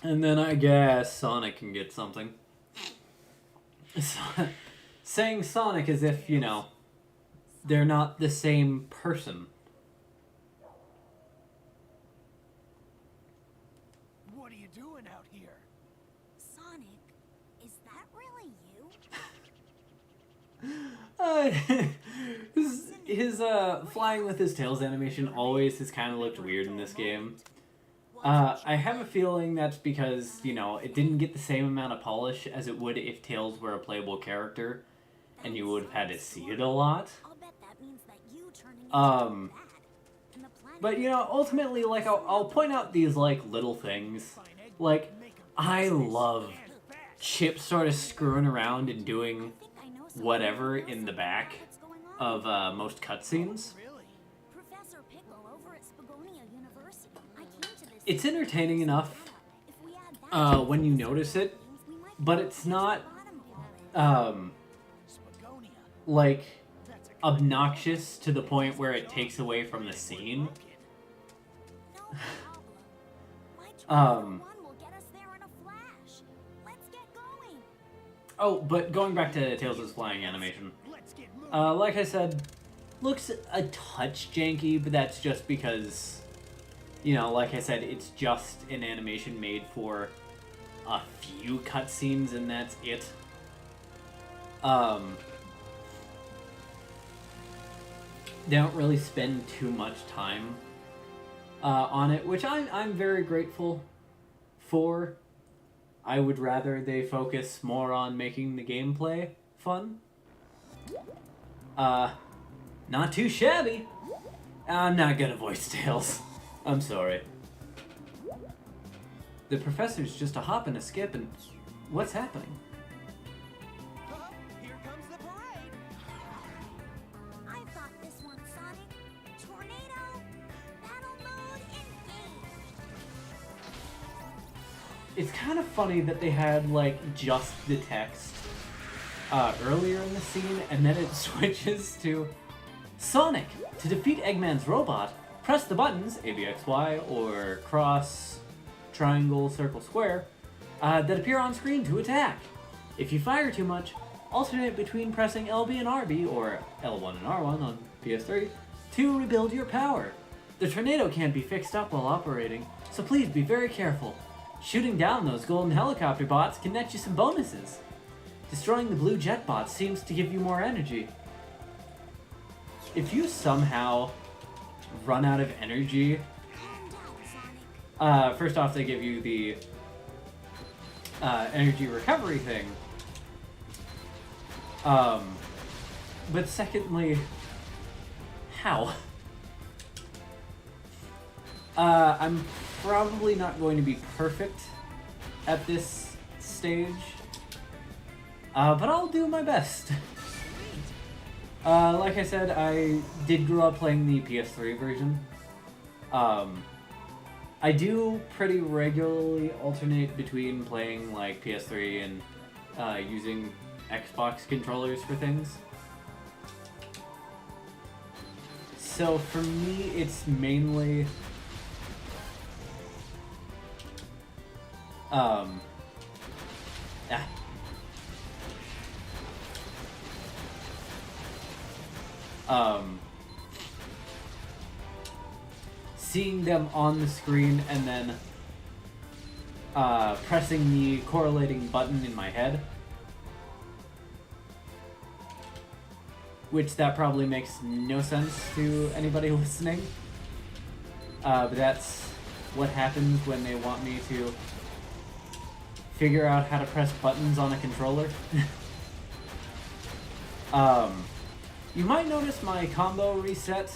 And then I guess Sonic can get something. Saying Sonic as if, you know, they're not the same person. What are you doing out here? Sonic, is that really you? His flying with his tails animation always has kind of looked weird in this game. I have a feeling that's because, you know, it didn't get the same amount of polish as it would if Tails were a playable character, and you would have had to see it a lot. I'll bet that means that you turning into that. But, you know, ultimately, like, I'll point out these, like, little things. Like, I love Chip sort of screwing around and doing whatever in the back of most cutscenes. Professor Pickle over at Spagonia University. I came to this. It's entertaining enough If we add that when you notice it, we might but it's not, Spagonia. like, obnoxious to the point where it takes away from the scene. no problem. My 12 will get us there in a flash. Let's get going. Oh, but going back to Tails' flying animation. Let's get moving. Like I said, looks a touch janky, but that's just because, you know, like I said, it's just an animation made for a few cutscenes, and that's it. They don't really spend too much time on it, which I'm very grateful for. I would rather they focus more on making the gameplay fun. Not too shabby. I'm not gonna voice Tails. I'm sorry. The professor's just a hop and a skip, and what's happening? Here comes the parade. I've got this one, Sonic. Tornado. Battle mode engaged. It's kind of funny that they had, like, just the text earlier in the scene, and then it switches to Sonic! To defeat Eggman's robot, press the buttons, A, B, X, Y, or cross, triangle, circle, square, that appear on screen to attack. If you fire too much, alternate between pressing LB and RB, or L1 and R1 on PS3, to rebuild your power. The tornado can't be fixed up while operating, so please be very careful. Shooting down those golden helicopter bots can net you some bonuses. Destroying the blue jet bots seems to give you more energy. If you somehow run out of energy, first off they give you the energy recovery thing. But secondly, how? I'm probably not going to be perfect at this stage, but I'll do my best. Like I said, I did grow up playing the PS3 version. I do pretty regularly alternate between playing like PS3 and using Xbox controllers for things. So for me, it's mainly seeing them on the screen and then pressing the correlating button in my head. Which that probably makes no sense to anybody listening. But that's what happens when they want me to figure out how to press buttons on a controller. You might notice my combo reset,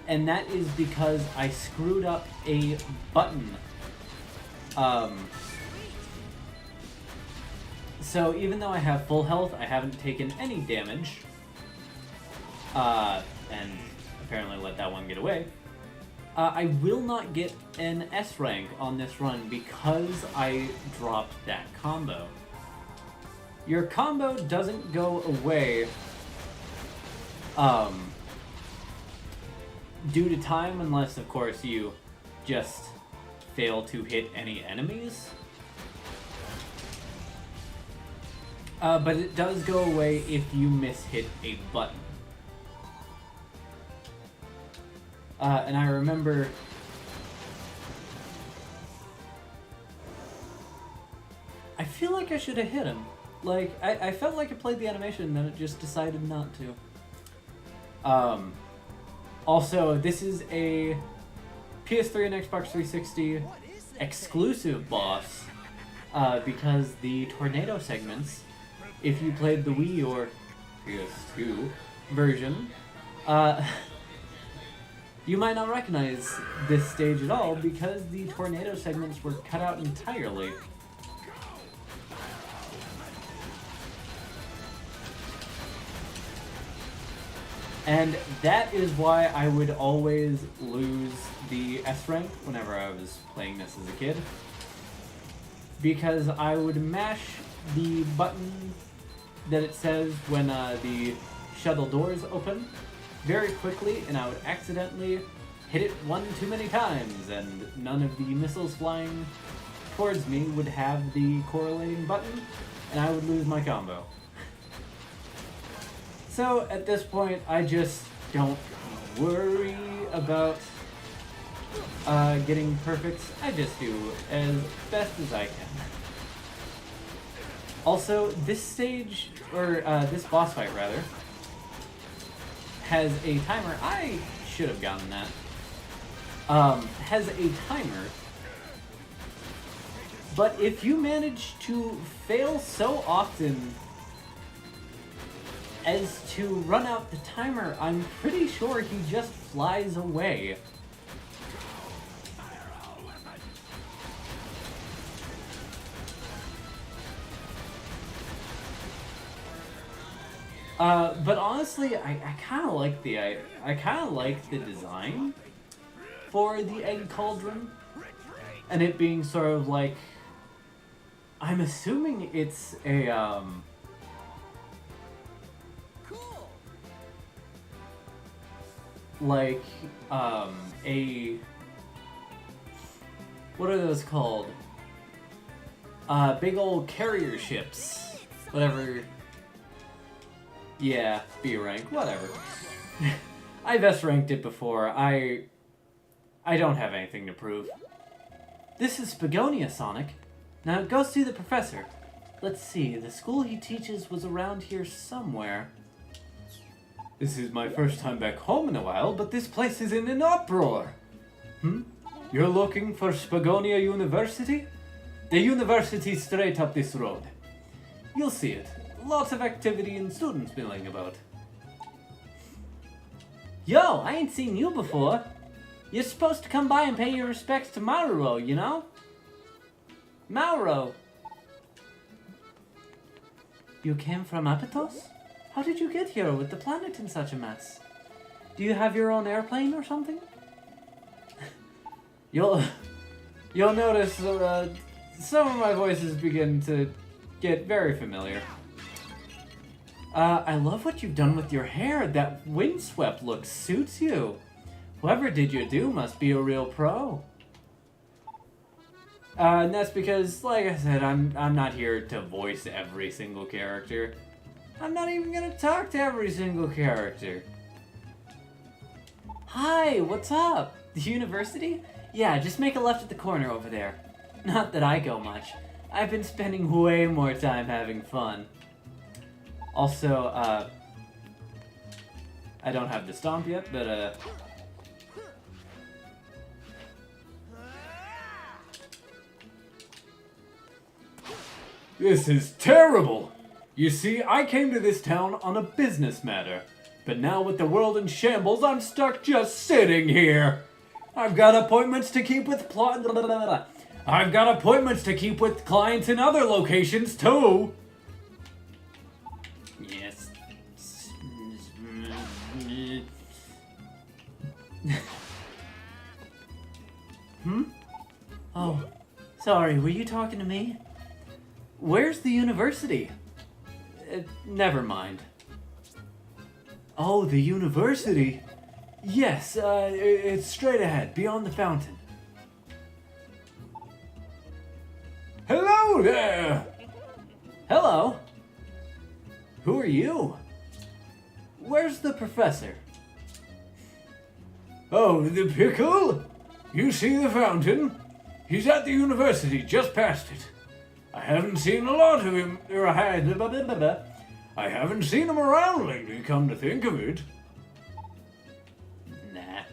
and that is because I screwed up a button. So even though I have full health, I haven't taken any damage, and apparently let that one get away. I will not get an S rank on this run because I dropped that combo. Your combo doesn't go away due to time, unless of course you just fail to hit any enemies. But it does go away if you mishit a button. And I remember I feel like I should have hit him. Like, I felt like I played the animation and then it just decided not to. Also, this is a PS3 and Xbox 360 exclusive boss, because the tornado segments, if you played the Wii or PS2 version, you might not recognize this stage at all because the tornado segments were cut out entirely. And that is why I would always lose the S rank whenever I was playing this as a kid. Because I would mash the button that it says when the shuttle doors open very quickly, and I would accidentally hit it one too many times, and none of the missiles flying towards me would have the correlating button, and I would lose my combo. So at this point, I just don't worry about getting perfect. I just do as best as I can. Also, this stage, or this boss fight rather, has a timer. I should have gotten that. Has a timer. But if you manage to fail so often as to run out the timer, I'm pretty sure he just flies away. But honestly, I kind of like the design for the egg cauldron, and it being sort of like, I'm assuming it's a like a, what are those called? Big old carrier ships, whatever. Yeah, B rank, whatever. I've S ranked it before. I don't have anything to prove. This is Spagonia, Sonic. Now go see the professor. Let's see, the school he teaches was around here somewhere. This is my first time back home in a while, but this place is in an uproar. You're looking for Spagonia University? The university's straight up this road. You'll see it. Lots of activity and students milling about. Yo, I ain't seen you before. You're supposed to come by and pay your respects to Mauro, you know? Mauro! You came from Apatos? How did you get here with the planet in such a mess? Do you have your own airplane or something? You'll notice some of my voices begin to get very familiar. I love what you've done with your hair. That windswept look suits you. Whoever did your do must be a real pro. And that's because, like I said, I'm not here to voice every single character. I'm not even gonna talk to every single character. Hi, what's up? The university? Yeah, just make a left at the corner over there. Not that I go much. I've been spending way more time having fun. Also, I don't have the stomp yet, but, This is terrible! You see, I came to this town on a business matter, but now with the world in shambles, I'm stuck just sitting here. I've got appointments to keep with I've got appointments to keep with clients in other locations too. Yes. Oh, sorry, were you talking to me? Where's the university? Never mind. Oh, the university? Yes, it's straight ahead, beyond the fountain. Hello there! Hello? Who are you? Where's the professor? Oh, the pickle? You see the fountain? He's at the university, just past it. I haven't seen a lot of him, I haven't seen him around lately, come to think of it. Nah.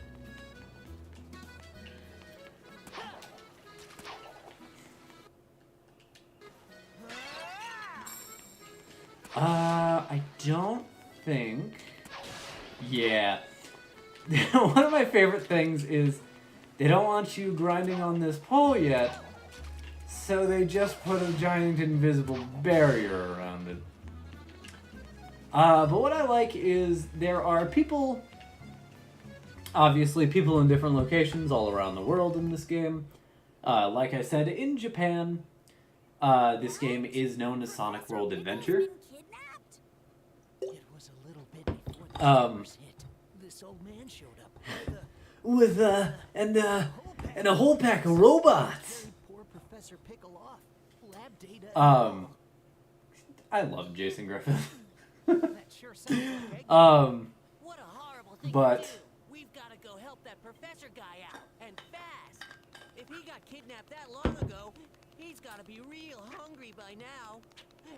I don't think... Yeah. One of my favorite things is they don't want you grinding on this pole yet, so they just put a giant invisible barrier around it. But what I like is there are people, obviously people in different locations all around the world in this game. Like I said, in Japan, this game is known as Sonic World Adventure. It was a little bit before the fires hit. This old man showed up and a whole pack of robots. Poor Professor Pickle off. Lab data. I love Jason Griffith. That sure sounds okay. What a horrible thing But- to do. We've got to go help that professor guy out, and fast. If he got kidnapped that long ago, he's got to be real hungry by now.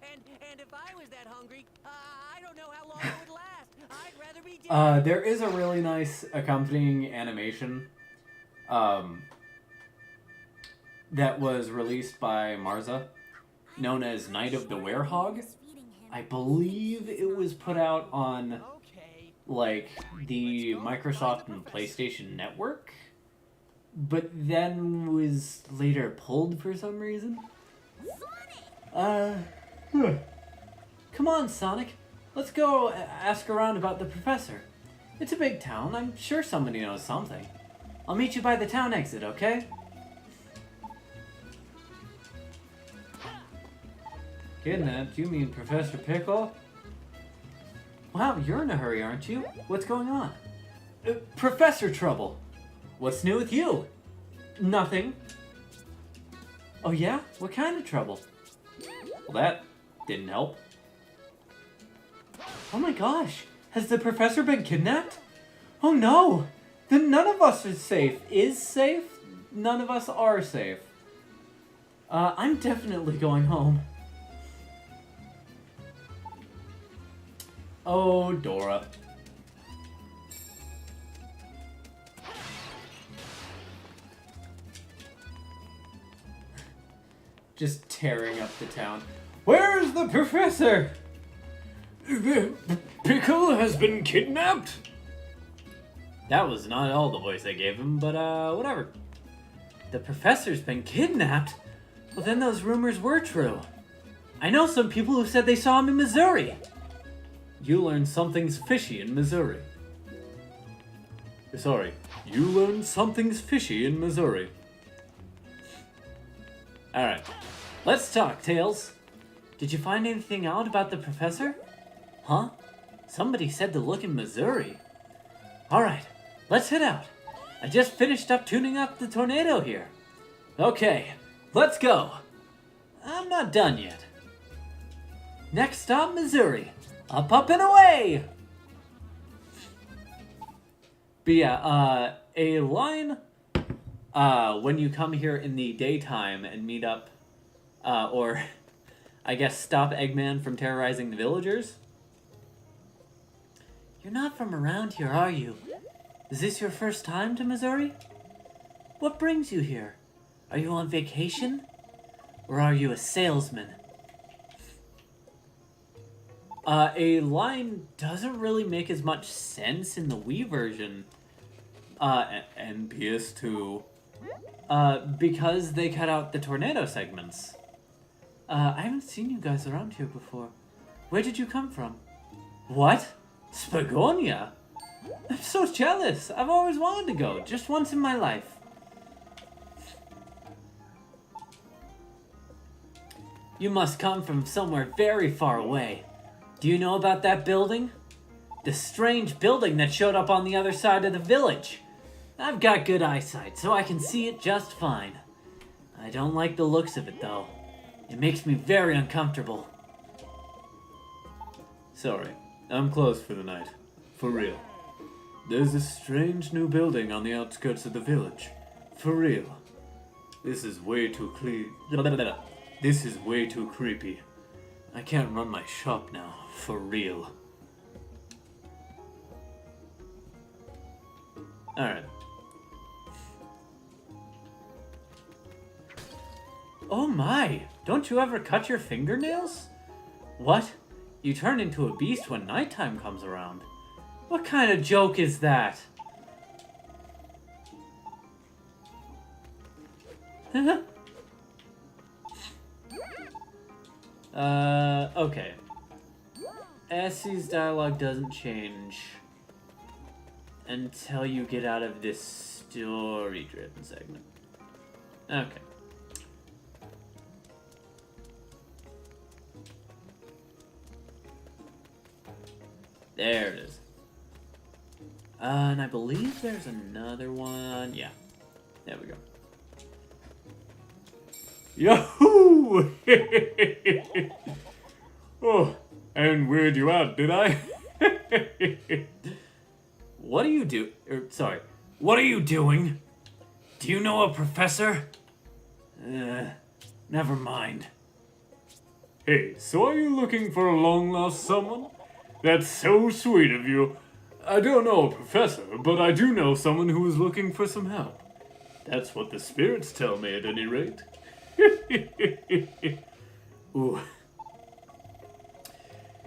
And if I was that hungry, I don't know how long it would last. I'd rather be dead. There is a really nice accompanying animation that was released by Marza, known as Night of the Werehog. I believe it was put out on Okay. like the Microsoft and PlayStation Network, but then was later pulled for some reason. Come on, Sonic. Let's go ask around about the professor. It's a big town. I'm sure somebody knows something. I'll meet you by the town exit, okay? Kidnapped? You mean Professor Pickle? Wow, you're in a hurry, aren't you? What's going on? Professor Trouble. What's new with you? Nothing. Oh yeah? What kind of trouble? Well, that didn't help. Oh my gosh! Has the professor been kidnapped? Oh no! Then none of us is safe. Is safe? None of us are safe. I'm definitely going home. Oh, Dora. Just tearing up the town. Where's the professor? The Pickle has been kidnapped? That was not all the voice I gave him, but whatever. The professor's been kidnapped? Well, then those rumors were true. I know some people who said they saw him in Missouri. You learned something's fishy in Missouri. Sorry, you learned something's fishy in Missouri. Alright, let's talk, Tails. Did you find anything out about the professor? Huh? Somebody said to look in Missouri. Alright, let's head out. I just finished up tuning up the tornado here. Okay, let's go. I'm not done yet. Next stop, Missouri. Up, up, and away! But yeah, a line, when you come here in the daytime and meet up, or, I guess, stop Eggman from terrorizing the villagers. You're not from around here, are you? Is this your first time to Missouri? What brings you here? Are you on vacation? Or are you a salesman? A line doesn't really make as much sense in the Wii version, and PS2, because they cut out the tornado segments. I haven't seen you guys around here before. Where did you come from? What? Spagonia? I'm so jealous. I've always wanted to go, just once in my life. You must come from somewhere very far away. Do you know about that building? The strange building that showed up on the other side of the village. I've got good eyesight, so I can see it just fine. I don't like the looks of it, though. It makes me very uncomfortable. Sorry, I'm closed for the night. For real. There's a strange new building on the outskirts of the village. For real. This is way too This is way too creepy. I can't run my shop now. For real. Alright. Oh my! Don't you ever cut your fingernails? What? You turn into a beast when nighttime comes around. What kind of joke is that? Okay. Essie's dialogue doesn't change until you get out of this story-driven segment. Okay. There it is. And I believe there's another one. Yeah. There we go. Yahoo! Oh, and weirded you out, did I? What do you do? Sorry. What are you doing? Do you know a professor? Never mind. Hey, so are you looking for a long-lost someone? That's so sweet of you. I don't know a professor, but I do know someone who is looking for some help. That's what the spirits tell me, at any rate. Ooh.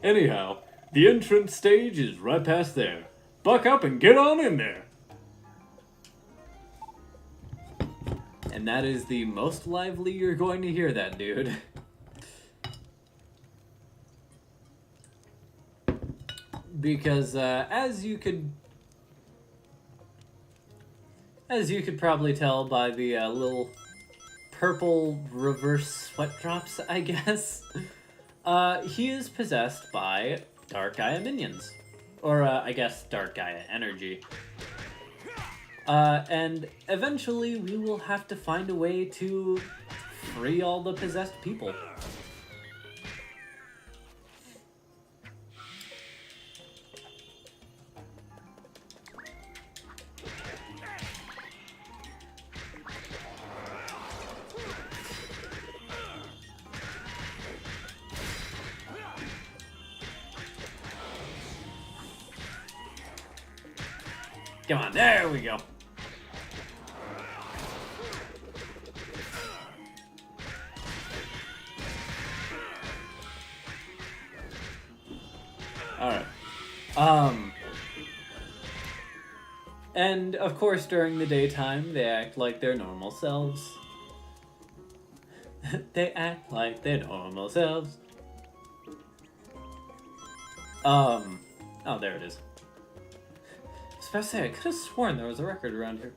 Anyhow, the entrance stage is right past there. Buck up and get on in there. And that is the most lively you're going to hear that, dude. Because, as you could probably tell by the little purple reverse sweat drops, I guess, he is possessed by Dark Gaia minions. Or, I guess, Dark Gaia energy. And eventually we will have to find a way to free all the possessed people. Come on, there we go. Alright. And, of course, during the daytime, they act like their normal selves. They act like their normal selves. Oh, there it is. I was about to say, I could have sworn there was a record around here.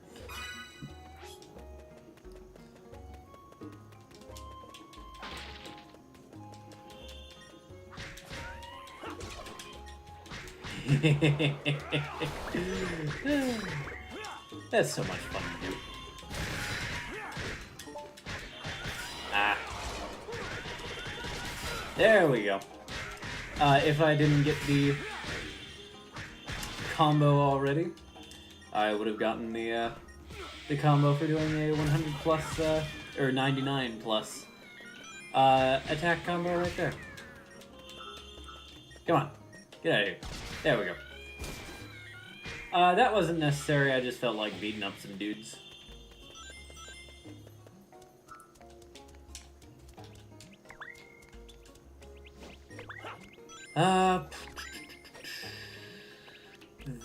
That's so much fun to do. Ah. There we go. If I didn't get the combo already, I would have gotten the combo for doing a 100 plus, or 99 plus, attack combo right there. Come on. Get out of here. There we go. That wasn't necessary, I just felt like beating up some dudes.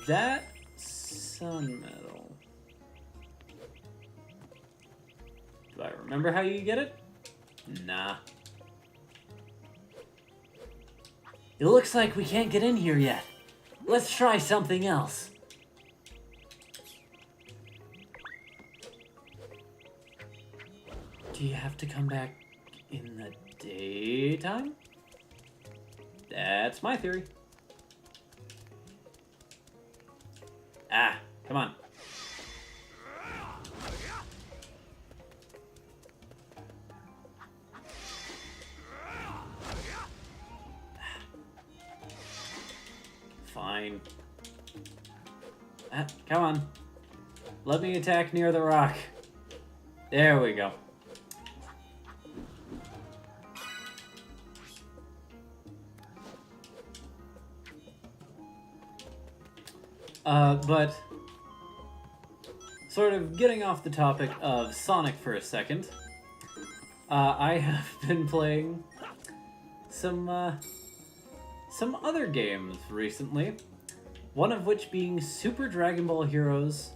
That sun medal. Do I remember how you get it? Nah. It looks like we can't get in here yet. Let's try something else. Do you have to come back in the daytime? That's my theory. Ah, come on. Fine. Ah, come on. Let me attack near the rock. There we go. But sort of getting off the topic of Sonic for a second, I have been playing some other games recently, one of which being Super Dragon Ball Heroes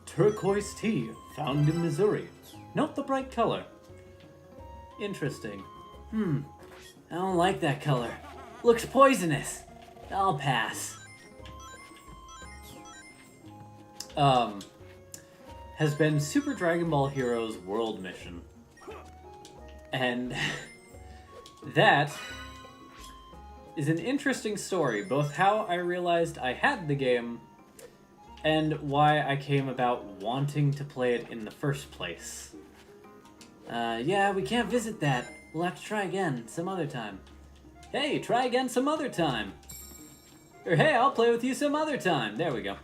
Turquoise Tea, found in Missouri. Note the bright color. Interesting. I don't like that color. Looks poisonous. I'll pass. Has been Super Dragon Ball Heroes World Mission. And that is an interesting story, both how I realized I had the game and why I came about wanting to play it in the first place. Yeah, we can't visit that. We'll have to try again some other time. Hey, try again some other time. Or hey, I'll play with you some other time. There we go.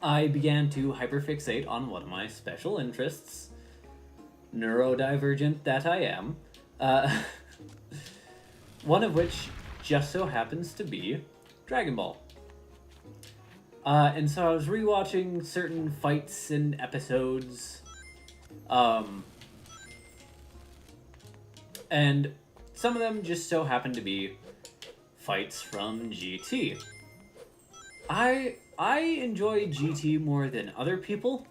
I began to hyperfixate on one of my special interests, neurodivergent that I am, one of which just so happens to be Dragon Ball. And so I was rewatching certain fights and episodes, and some of them just so happened to be fights from GT. I enjoy GT more than other people.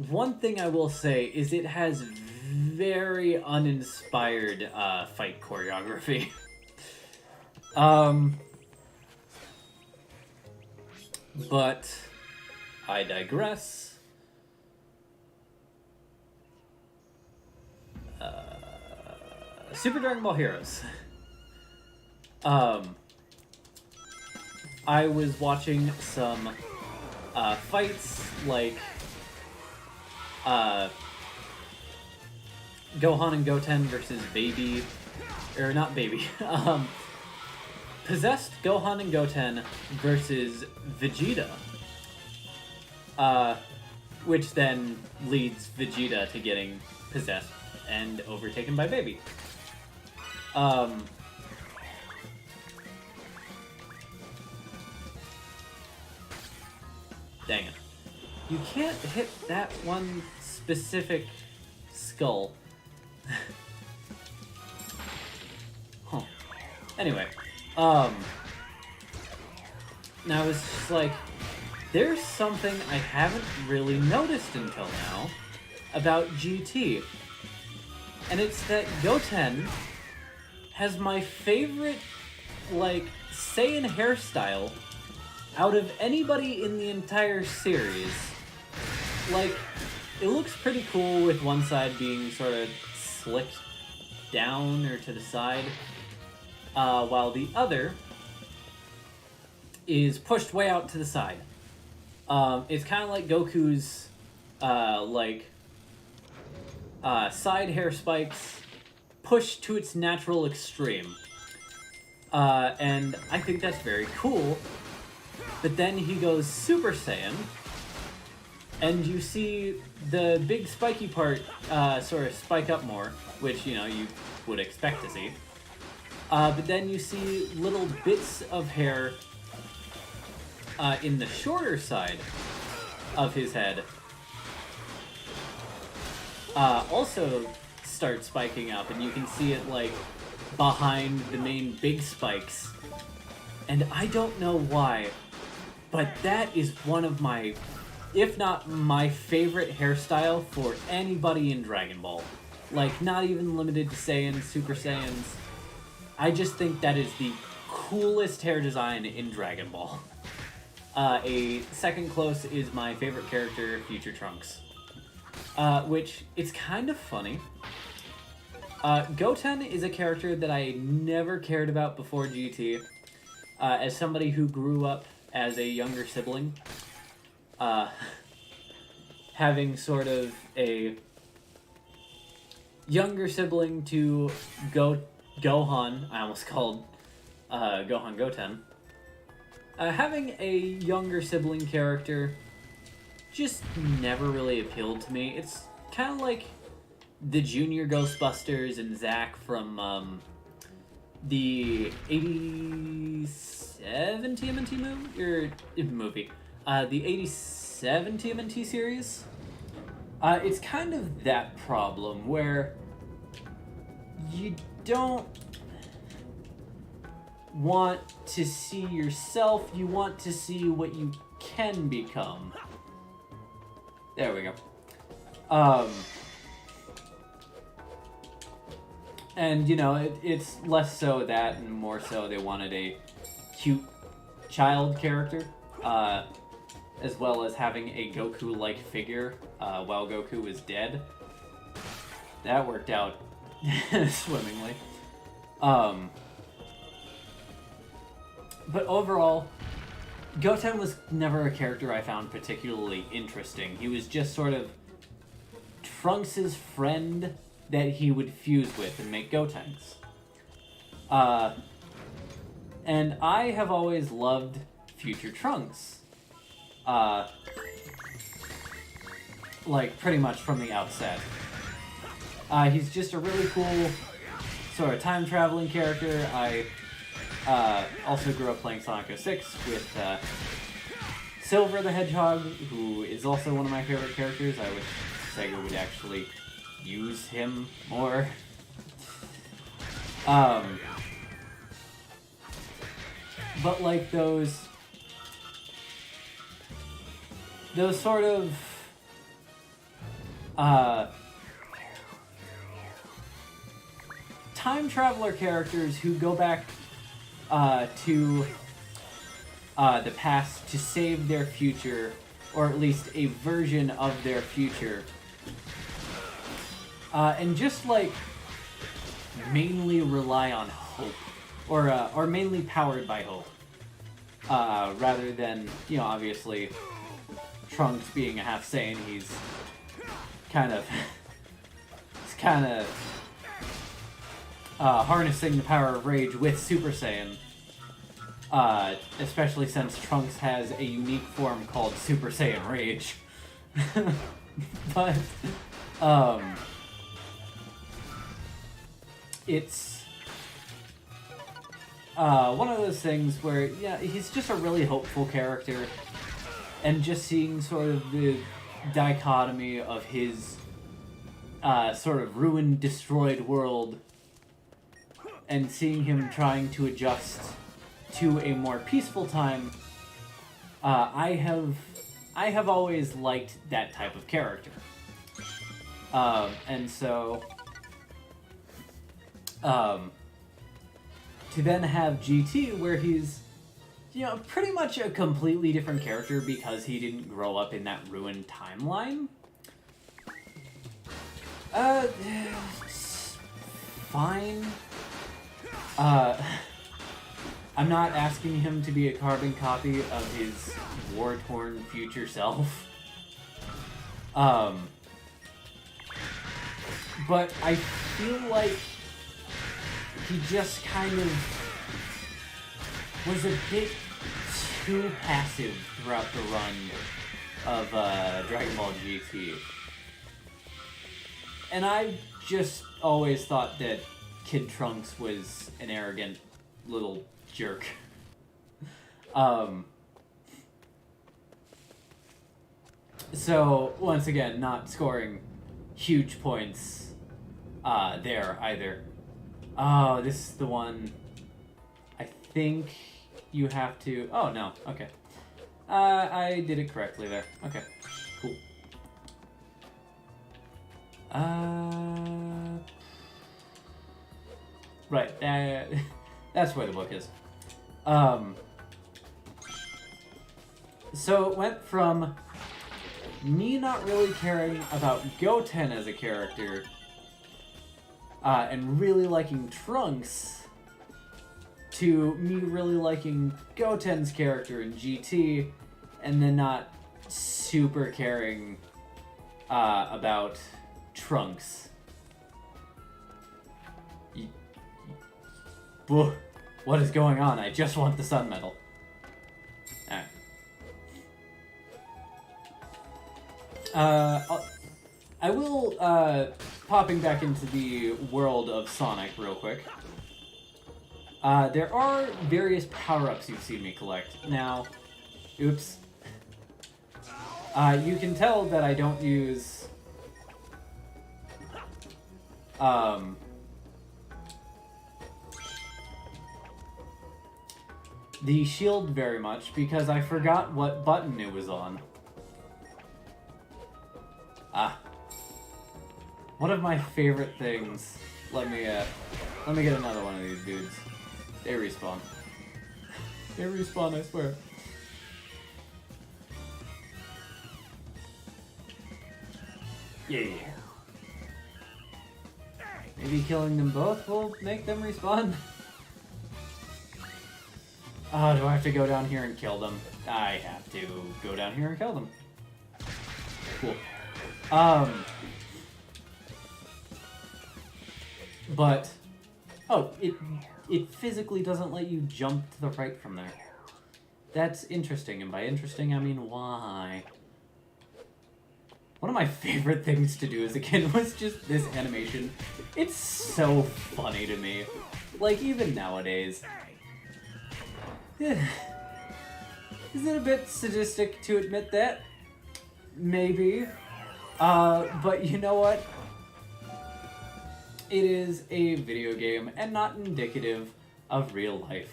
One thing I will say is it has very uninspired fight choreography. But I digress. Super Dragon Ball Heroes. I was watching some fights like Gohan and Goten versus Baby, or not Baby, possessed Gohan and Goten versus Vegeta, which then leads Vegeta to getting possessed and overtaken by Baby. Dang it. You can't hit that one specific skull. Huh. Anyway, And I was just like, there's something I haven't really noticed until now about GT. And it's that Goten has my favorite, like, Saiyan hairstyle out of anybody in the entire series. Like, it looks pretty cool with one side being sort of slicked down or to the side, while the other is pushed way out to the side. It's kind of like Goku's, side hair spikes pushed to its natural extreme. And I think that's very cool. But then he goes Super Saiyan, and you see the big spiky part sort of spike up more, which, you know, you would expect to see. But then you see little bits of hair in the shorter side of his head also start spiking up, and you can see it, like, behind the main big spikes. And I don't know why, but that is one of my, if not my favorite hairstyle for anybody in Dragon Ball. Like, not even limited to Saiyans, Super Saiyans. I just think that is the coolest hair design in Dragon Ball. A second close is my favorite character, Future Trunks. Which, it's kind of funny. Goten is a character that I never cared about before GT. As somebody who grew up as a younger sibling, having sort of a younger sibling to Gohan, I almost called Gohan Goten. Having a younger sibling character just never really appealed to me. It's kind of like the Junior Ghostbusters and Zack from the 87 TMNT movie? The 87 TMNT series? It's kind of that problem where you don't want to see yourself, you want to see what you can become. There we go. And, you know, it's less so that and more so they wanted a cute child character, as well as having a Goku-like figure while Goku was dead. That worked out swimmingly. But overall, Goten was never a character I found particularly interesting. He was just sort of Trunks' friend that he would fuse with and make Gotenks. And I have always loved Future Trunks. Like, pretty much from the outset. He's just a really cool sort of time-traveling character. I also grew up playing Sonic 06 with Silver the Hedgehog, who is also one of my favorite characters. I wish Sega would actually use him more. But like those sort of time traveler characters who go back to the past to save their future, or at least a version of their future, and just like mainly rely on hope, or mainly powered by hope, rather than, you know, obviously Trunks being a half Saiyan, he's kind of harnessing the power of rage with Super Saiyan, especially since Trunks has a unique form called Super Saiyan Rage. But, it's one of those things where, yeah, he's just a really hopeful character, and just seeing sort of the dichotomy of his sort of ruined, destroyed world, and seeing him trying to adjust to a more peaceful time I have always liked that type of character. And so, to then have GT, where he's, you know, pretty much a completely different character because he didn't grow up in that ruined timeline. It's fine. I'm not asking him to be a carbon copy of his war-torn future self. But I feel like he just kind of was a bit too passive throughout the run of Dragon Ball GT. And I just always thought that Kid Trunks was an arrogant little jerk. So, once again, not scoring huge points there either. Oh, this is the one. I think you have to... Oh, no. Okay. I did it correctly there. Okay. Cool. Right. That's where the book is. So it went from me not really caring about Goten as a character and really liking Trunks to me really liking Goten's character in GT and then not super caring about Trunks. What is going on? I just want the Sun Medal. Alright. I will, popping back into the world of Sonic real quick. There are various power-ups you've seen me collect. Now, oops. You can tell that I don't use, the shield very much because I forgot what button it was on. One of my favorite things. Let me get another one of these dudes. They respawn. They respawn, I swear. Yeah. Maybe killing them both will make them respawn. Oh, do I have to go down here and kill them? I have to go down here and kill them. Cool. But, oh, it physically doesn't let you jump to the right from there. That's interesting, and by interesting, I mean why? One of my favorite things to do as a kid was just this animation. It's so funny to me. Like, even nowadays. Is it a bit sadistic to admit that? Maybe. But you know what? It is a video game and not indicative of real life.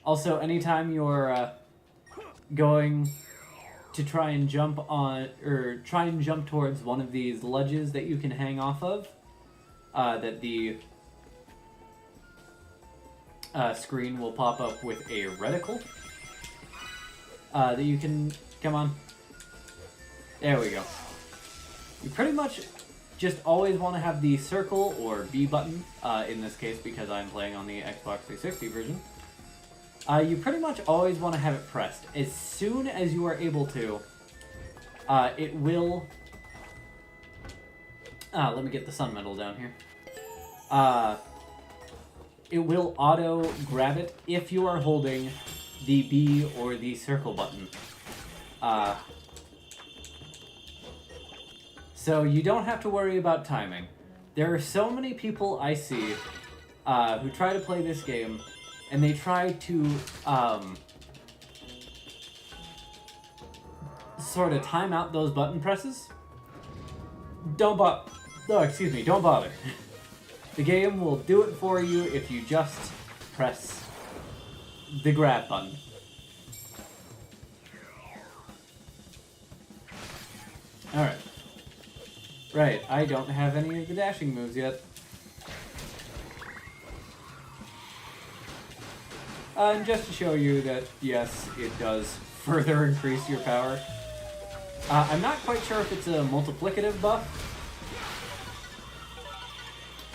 Also, anytime you're going to try and jump on, or try and jump towards one of these ledges that you can hang off of, that the screen will pop up with a reticle that you can, come on, there we go. You pretty much just always want to have the circle or B button, in this case because I'm playing on the Xbox 360 version. You pretty much always want to have it pressed. As soon as you are able to, it will... let me get the Sun Medal down here. It will auto-grab it if you are holding the B or the circle button. So you don't have to worry about timing. There are so many people I see who try to play this game and they try to sort of time out those button presses. Don't bother. The game will do it for you if you just press the grab button. Alright. Right, I don't have any of the dashing moves yet. And just to show you that, yes, it does further increase your power. I'm not quite sure if it's a multiplicative buff.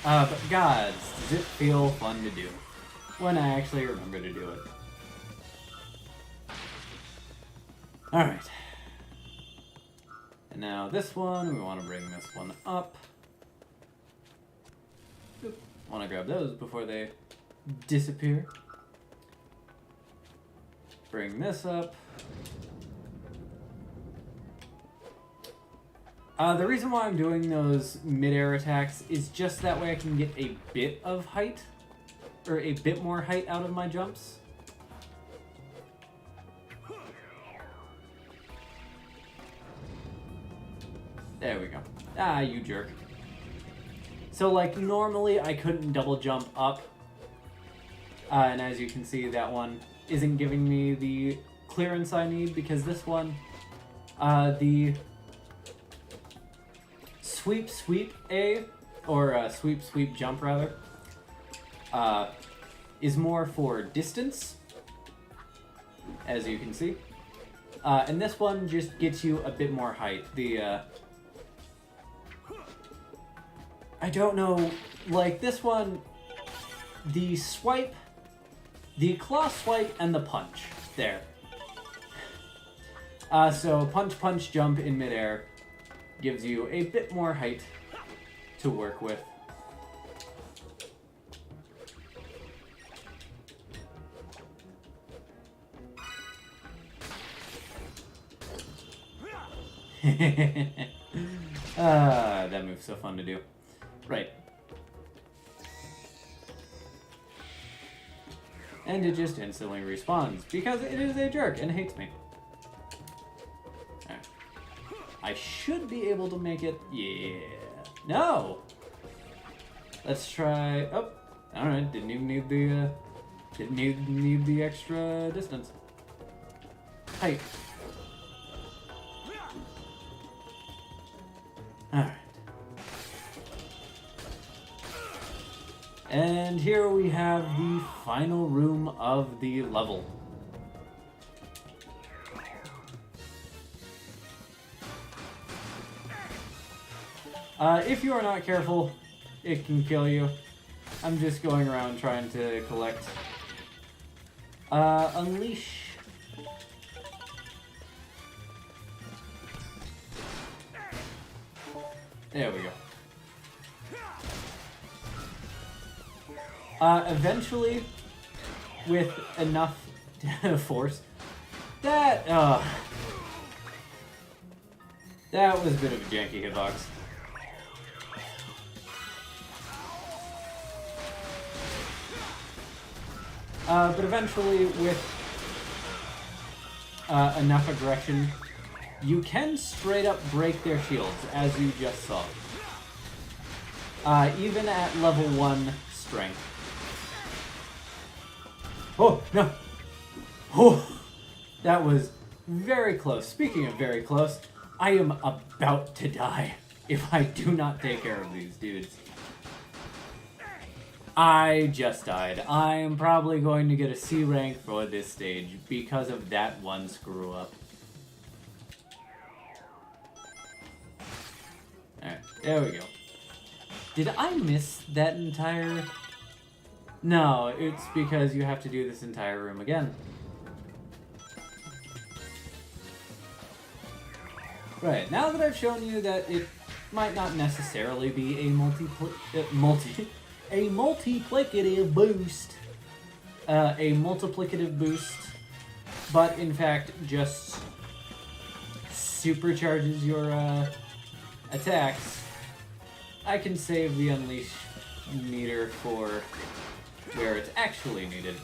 But gods, does it feel fun to do when I actually remember to do it. Alright. And now this one, we want to bring this one up. Want to grab those before they disappear. Bring this up. The reason why I'm doing those mid-air attacks is just that way I can get a bit of height, or a bit more height out of my jumps. There we go. Ah, you jerk. So, like, normally I couldn't double jump up. And as you can see, that one isn't giving me the clearance I need, because this one, the sweep A, or sweep jump rather, is more for distance, as you can see. And this one just gets you a bit more height. The, I don't know, like this one, the swipe, the claw swipe, and the punch. There. So punch, jump in midair gives you a bit more height to work with. That move's so fun to do. Right. And it just instantly respawns, because it is a jerk and hates me. Alright. I should be able to make it... Yeah. No! Let's try... Oh! Alright, didn't even need the... didn't need the extra distance. Height. Alright. And here we have the final room of the level. If you are not careful, it can kill you. I'm just going around trying to collect. Unleash. There we go. Eventually, with enough force, that was a bit of a janky hitbox. But eventually, with enough aggression, you can straight up break their shields, as you just saw. Even at level 1 strength. Oh, no! Oh! That was very close. Speaking of very close, I am about to die if I do not take care of these dudes. I just died. I am probably going to get a C rank for this stage because of that one screw up. Alright, there we go. Did I miss that entire... No, it's because you have to do this entire room again. Right, now that I've shown you that it might not necessarily be a multiplicative boost, but in fact just supercharges your attacks, I can save the unleash meter for where it's actually needed.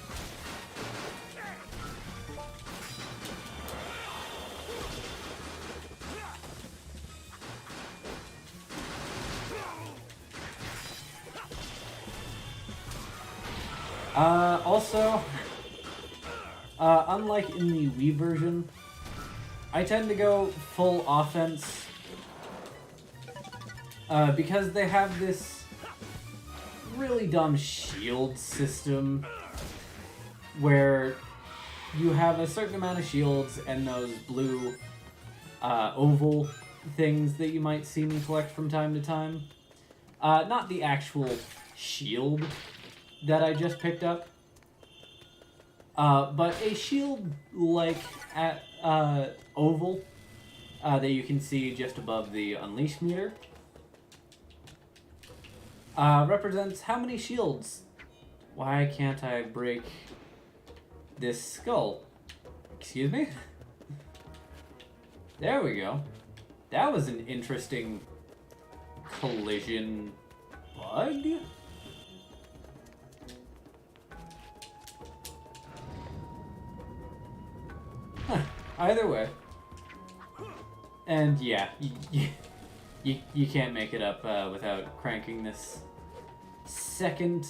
Also, unlike in the Wii version, I tend to go full offense because they have this really dumb shield system where you have a certain amount of shields and those blue oval things that you might see me collect from time to time. Not the actual shield that I just picked up, but a shield like at oval that you can see just above the unleash meter represents how many shields. Why can't I break this skull? Excuse me? There we go. That was an interesting collision bug. Huh. Either way. And yeah, you can't make it up without cranking this second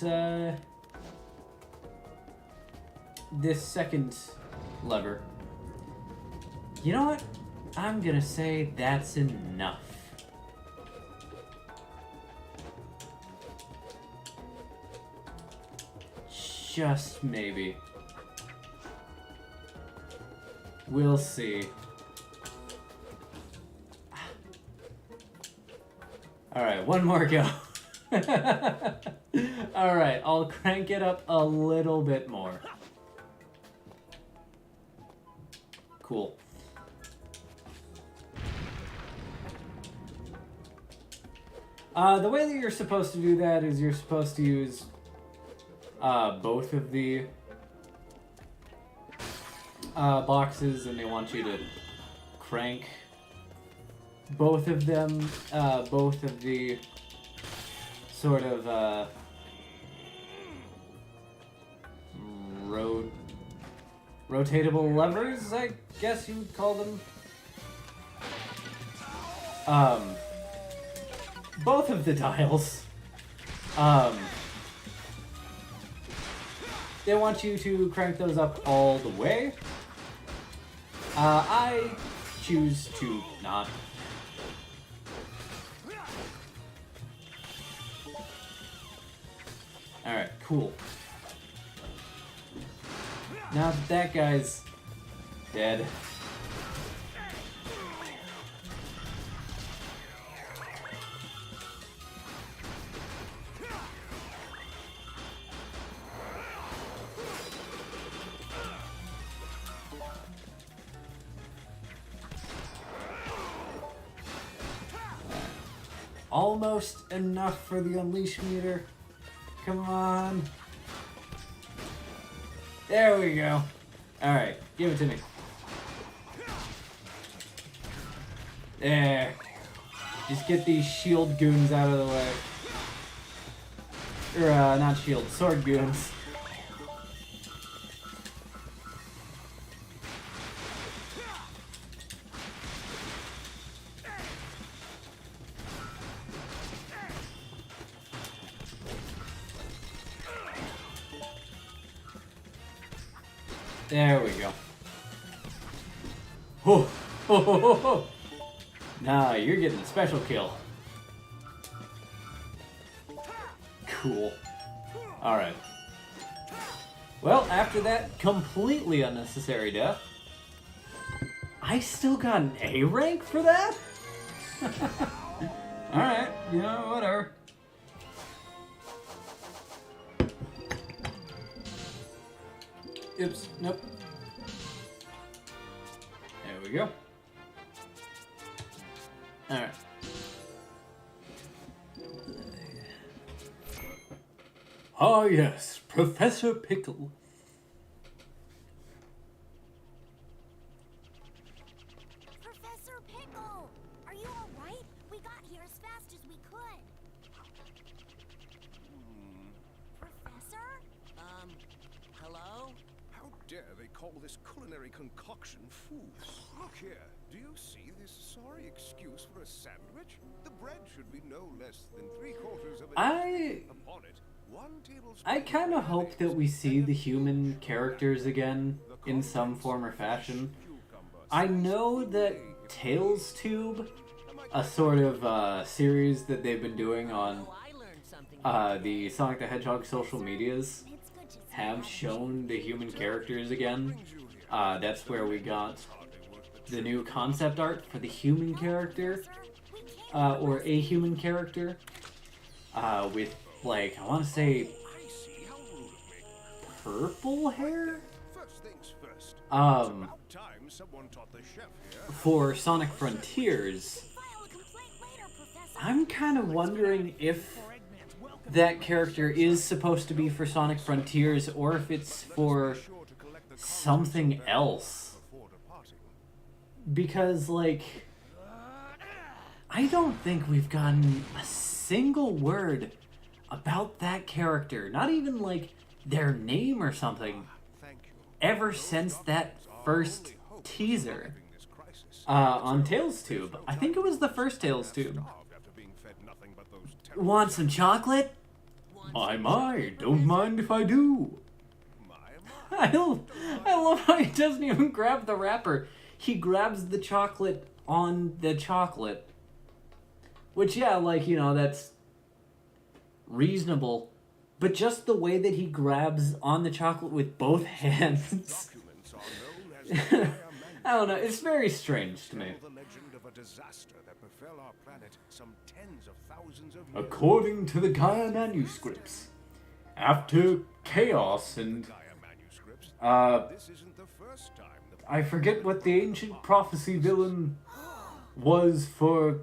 lever. You know what? I'm gonna say that's enough. Just maybe. We'll see. Alright, one more go. Alright, I'll crank it up a little bit more. Cool. The way that you're supposed to do that is you're supposed to use both of the boxes, and they want you to crank both of them, both of the sort of rotatable levers, I guess you would call them. Both of the dials. They want you to crank those up all the way. I choose to not. Alright, cool. Now that guy's dead. Almost enough for the unleash meter. Come on. There we go. Alright, give it to me. There. Just get these shield goons out of the way. Or, not shield, sword goons. There we go. Ho, ho, ho, ho, ho. Nah, you're getting a special kill. Cool. Alright. Well, after that completely unnecessary death, I still got an A rank for that? Alright, you know, whatever. Oops, nope. There we go. Alright. Ah yes, Professor Pickle. Professor Pickle! Are you alright? We got here as fast as we could. Professor? Hello? How dare they call this culinary concoction food? Look here, do you see this sorry excuse for a sandwich? The bread should be no less than 3/4 of an inch upon it. one tablespoon I kind of hope that we see the human characters again in some form or fashion. I know that Tales Tube, a sort of series that they've been doing on Oh, I learned something. the Sonic the Hedgehog social medias, It's good to see have shown the human characters again. That's where we got the new concept art for the human character, or a human character, with, like, I want to say I see how rude of me. purple hair? First things first. About Time someone taught the chef here. For Sonic Frontiers, File a complaint later, Professor. I'm kind of wondering if that character is supposed to be for Sonic Frontiers or if it's for Sure to collect the something else. before departing. Because, like, I don't think we've gotten a single word about that character, not even, like, their name or something, Thank you. ever since that first teaser This crisis. on Tales Tube. I think it was the first Tales Tube. Starved after being fed nothing but those terrible Want some chocolate? My, don't mind if I do. I love how he doesn't even grab the wrapper. He grabs the chocolate on the chocolate. Which, yeah, like, you know, that's reasonable. But just the way that he grabs on the chocolate with both hands. documents are known as the Gaia Manuscripts. I don't know, it's very strange to me. The legend of a disaster that befell our planet some tens of thousands of years According to the Gaia manuscripts, after chaos and, Gaia manuscripts. This isn't the first time the I forget what the ancient prophecy villain was for,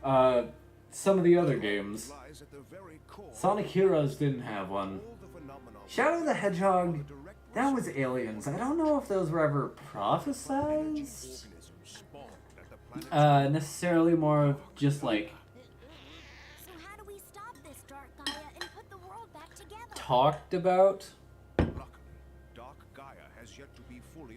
some of the other games. lies at the very core Sonic Heroes didn't have one. of the phenomenon. Shadow the Hedgehog, that was aliens. I don't know if those were ever prophesized. Organisms spawned at the planet. Necessarily more of just like So how do we stop this dark Gaia and put the world back together? talked about. Luckily, Dark Gaia has yet to be fully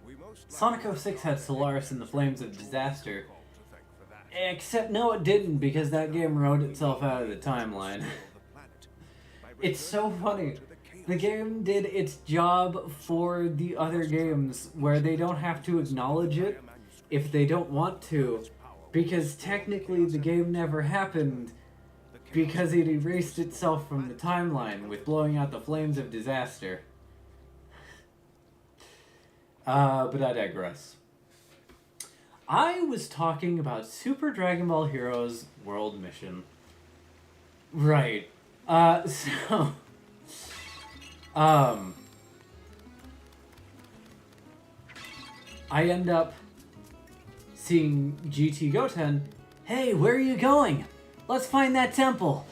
we most Sonic 06 had Solaris in the Flames of Disaster. called to thank for that. Except no, it didn't, because that game wrote itself out of the timeline. The planet. By It's so returning funny. to the chaos The game did its job for the other games, where they don't have to acknowledge it if they don't want to, because technically the game never happened, because it erased itself from the timeline with blowing out the Flames of Disaster. But I digress. I was talking about Super Dragon Ball Heroes World Mission. Right. So... I end up seeing GT Goten. Hey, where are you going? Let's find that temple.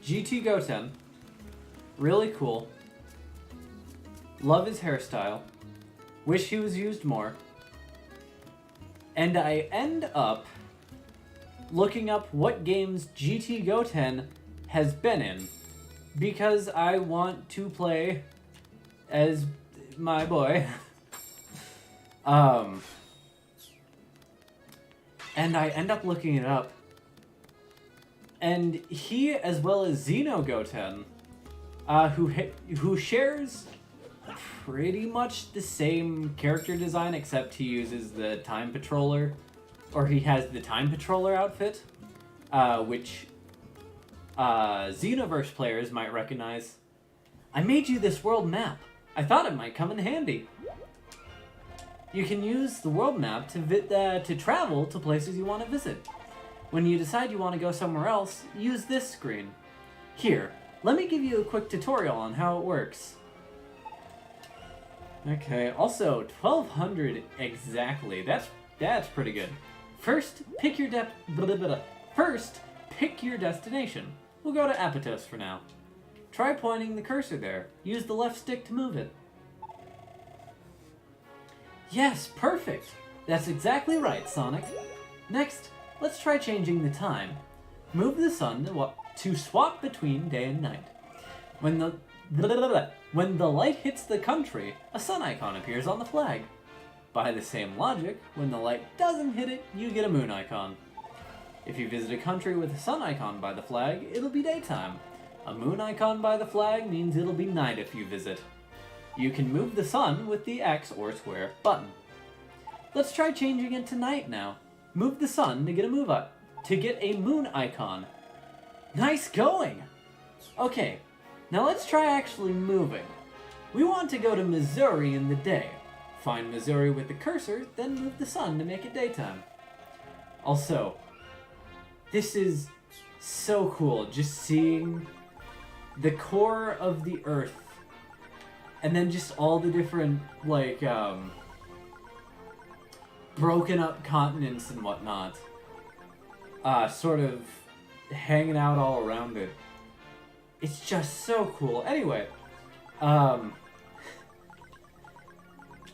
GT Goten, really cool. Love his hairstyle. Wish he was used more. And I end up looking up what games GT Goten has been in, because I want to play as my boy. And I end up looking it up, and he, as well as Xeno Goten, who shares pretty much the same character design, except he uses the Time Patroller, or he has the Time Patroller outfit, which Xenoverse players might recognize. I made you this world map. I thought it might come in handy. You can use the world map to travel to places you want to visit. When you decide you want to go somewhere else, use this screen. Here, let me give you a quick tutorial on how it works. Okay, also 1200 exactly. That's pretty good. First, pick your destination. We'll go to Apatos for now. Try pointing the cursor there. Use the left stick to move it. Yes, perfect! That's exactly right, Sonic. Next, let's try changing the time. Move the sun to swap between day and night. When the light hits the country, a sun icon appears on the flag. By the same logic, when the light doesn't hit it, you get a moon icon. If you visit a country with a sun icon by the flag, it'll be daytime. A moon icon by the flag means it'll be night if you visit. You can move the sun with the X or square button. Let's try changing it to night now. Move the sun to get a moon icon. Nice going! Okay, now let's try actually moving. We want to go to Missouri in the day. Find Missouri with the cursor, then move the sun to make it daytime. Also, this is so cool, just seeing the core of the Earth, and then just all the different, like, broken up continents and whatnot, sort of hanging out all around it. It's just so cool. Anyway,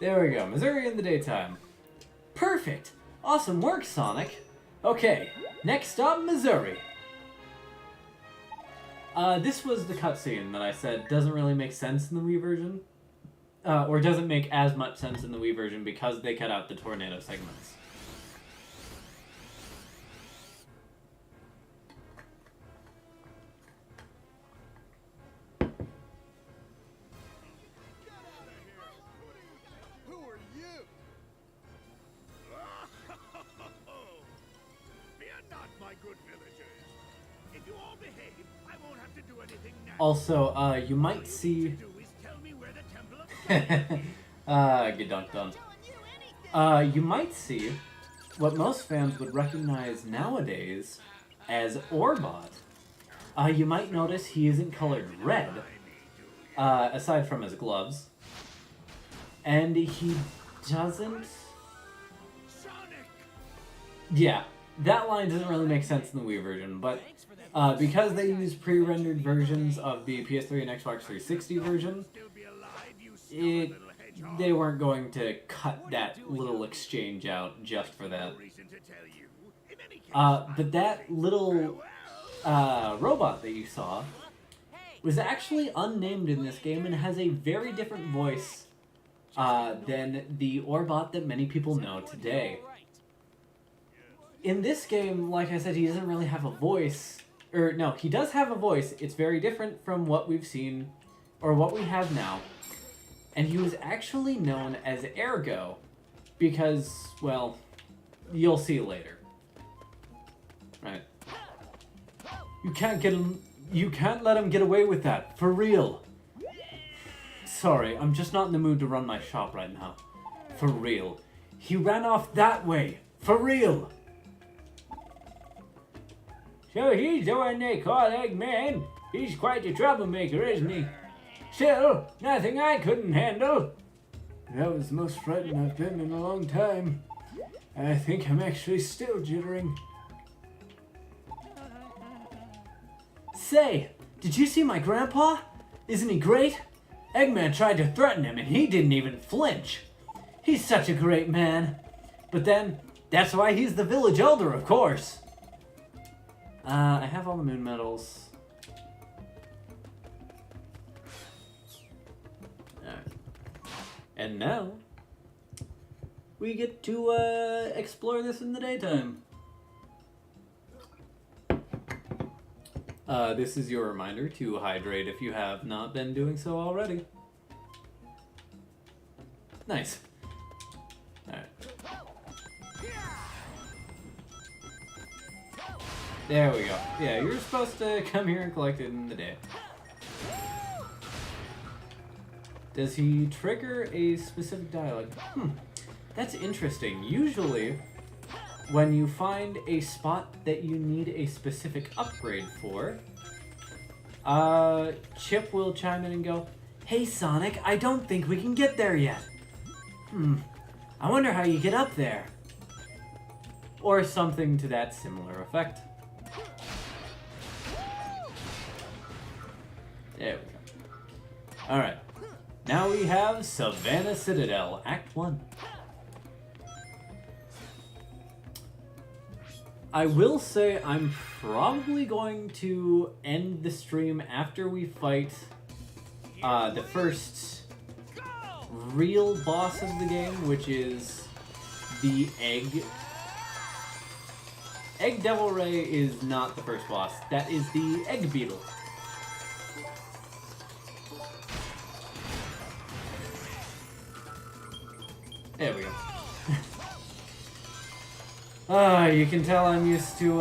there we go. Missouri in the daytime. Perfect! Awesome work, Sonic! Okay, next stop, Missouri. This was the cutscene that I said doesn't really make sense in the Wii version. Or doesn't make as much sense in the Wii version because they cut out the tornado segments. Who are you? Fear not, my good villagers. If you all behave, I won't have to do anything now. Also, you might see... Do is tell me where the temple of Get done. You might see what most fans would recognize nowadays as Orbot. You might notice he isn't colored red, aside from his gloves. And he doesn't... Sonic. Yeah, that line doesn't really make sense in the Wii version, but because they use pre-rendered versions of the PS3 and Xbox 360 version, Still be alive, you stubborn little hedgehog. they weren't going to cut that little exchange out just for that. No reason to tell you. In any case, But that little robot that you saw was actually unnamed in this game and has a very different voice than the Orbot that many people know today. In this game, like I said, he doesn't really have a voice. Or, no, he does have a voice. It's very different from what we've seen, or what we have now. And he was actually known as Ergo, because, well, you'll see later. Right. You can't let him get away with that, for real. Sorry, I'm just not in the mood to run my shop right now. For real. He ran off that way, for real. So he's the one they call Eggman. He's quite the troublemaker, isn't he? Still, nothing I couldn't handle. That was the most frightened I've been in a long time. I think I'm actually still jittering. Say, did you see my grandpa? Isn't he great? Eggman tried to threaten him and he didn't even flinch. He's such a great man. But then, that's why he's the village elder, of course. I have all the moon medals. Alright. And now, we get to explore this in the daytime. This is your reminder to hydrate if you have not been doing so already. Nice. Alright. There we go. Yeah, you're supposed to come here and collect it in the day. Does he trigger a specific dialogue? That's interesting. Usually, when you find a spot that you need a specific upgrade for, Chip will chime in and go, "Hey Sonic, I don't think we can get there yet. I wonder how you get up there." Or something to that similar effect. There we go. Alright. Now we have Savannah Citadel, Act 1. I will say I'm probably going to end the stream after we fight the first real boss of the game, which is the Egg. Egg Devil Ray is not the first boss. That is the Egg Beetle. There we go. You can tell I'm used to,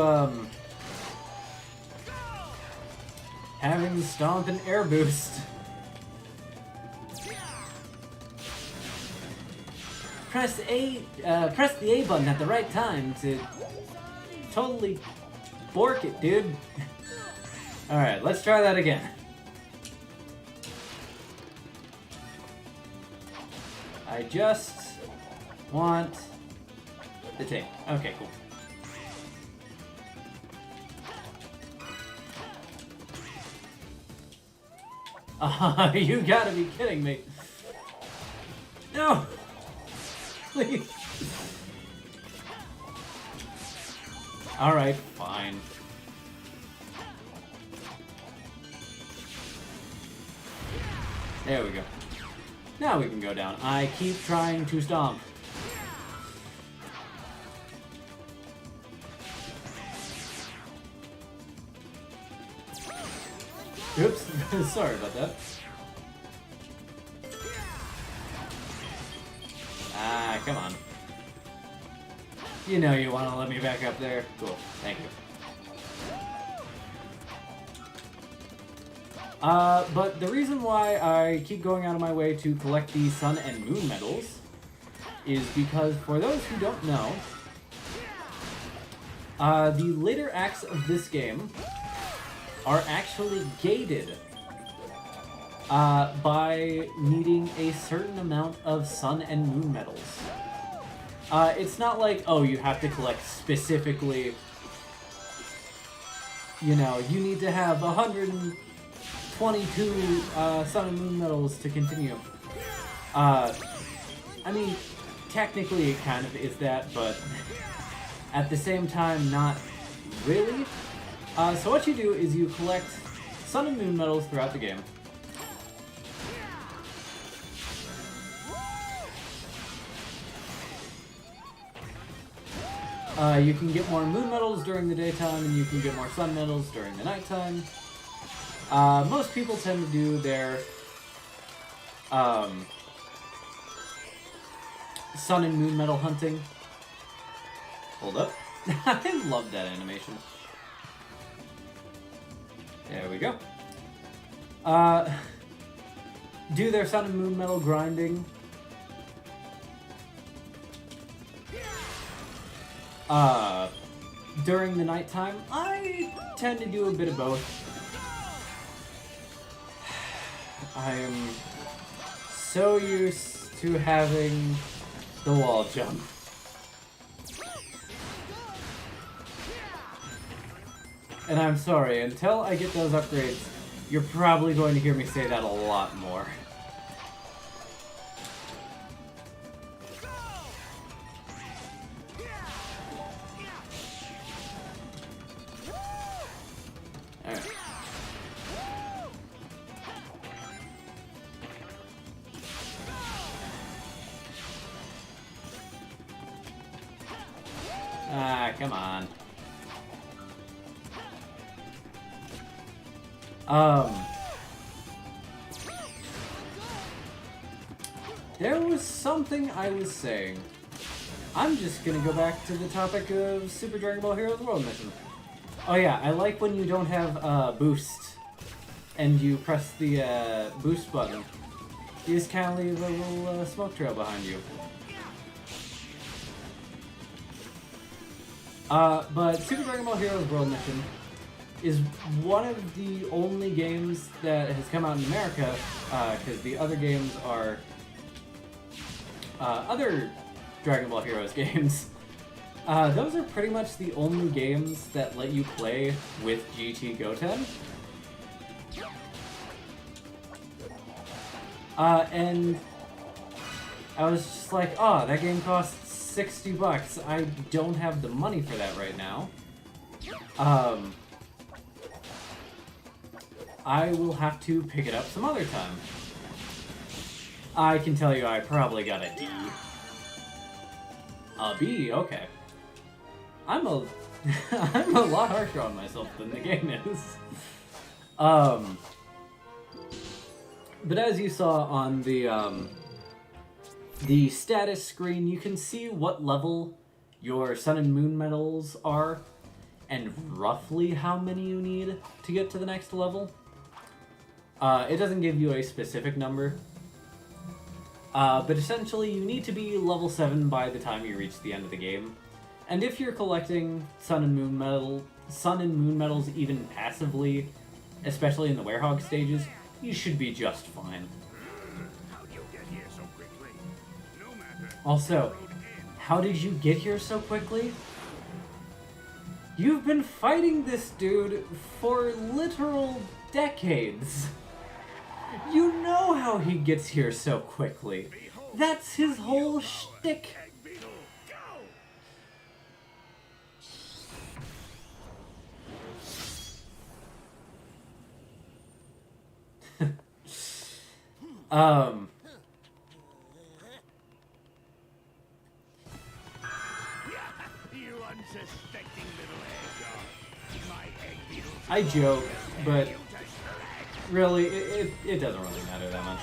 having the stomp and air boost. Press the A button at the right time to totally bork it, dude. Alright, let's try that again. I just want the tape. Okay, cool. You gotta be kidding me. No! Please. Alright, fine. There we go. Now we can go down. I keep trying to stomp. Oops, sorry about that. Ah, come on. You know you want to let me back up there. Cool, thank you. But the reason why I keep going out of my way to collect the Sun and Moon medals is because, for those who don't know, the later acts of this game are actually gated by needing a certain amount of Sun and Moon medals. It's not like, oh, you have to collect specifically, you know, you need to have 122 Sun and Moon medals to continue. I mean, technically it kind of is that, but at the same time, not really. So what you do is you collect Sun and Moon medals throughout the game. You can get more Moon medals during the daytime, and you can get more Sun medals during the nighttime. Most people tend to do their Sun and Moon medal hunting. Hold up. I love that animation. There we go. Do their Sun and Moon medal grinding. During the nighttime, I tend to do a bit of both. I am so used to having the wall jump. And I'm sorry, until I get those upgrades, you're probably going to hear me say that a lot more. Alright. Ah, come on. There was something I was saying. I'm just gonna go back to the topic of Super Dragon Ball Heroes World Mission. Oh yeah, I like when you don't have boost and you press the boost button. You just kind of leave a little smoke trail behind you. But Super Dragon Ball Heroes World Mission is one of the only games that has come out in America, because the other games are other Dragon Ball Heroes games. Those are pretty much the only games that let you play with GT Goten. And I was just like, oh, that game costs $60. I don't have the money for that right now. I will have to pick it up some other time. I can tell you I probably got a D. A B, okay. I'm a I'm a lot harsher on myself than the game is. But as you saw on the status screen, you can see what level your Sun and Moon medals are, and roughly how many you need to get to the next level. It doesn't give you a specific number, but essentially you need to be level 7 by the time you reach the end of the game. And if you're collecting Sun and Moon medals even passively, especially in the Werehog stages, you should be just fine. How'd you get here so quickly? No matter. Also, how did you get here so quickly? You've been fighting this dude for literal decades. You know how he gets here so quickly. That's his whole shtick. Egg beetle, go! You unsuspecting little egg. My egg beetle. I joke, but really, it doesn't really matter that much.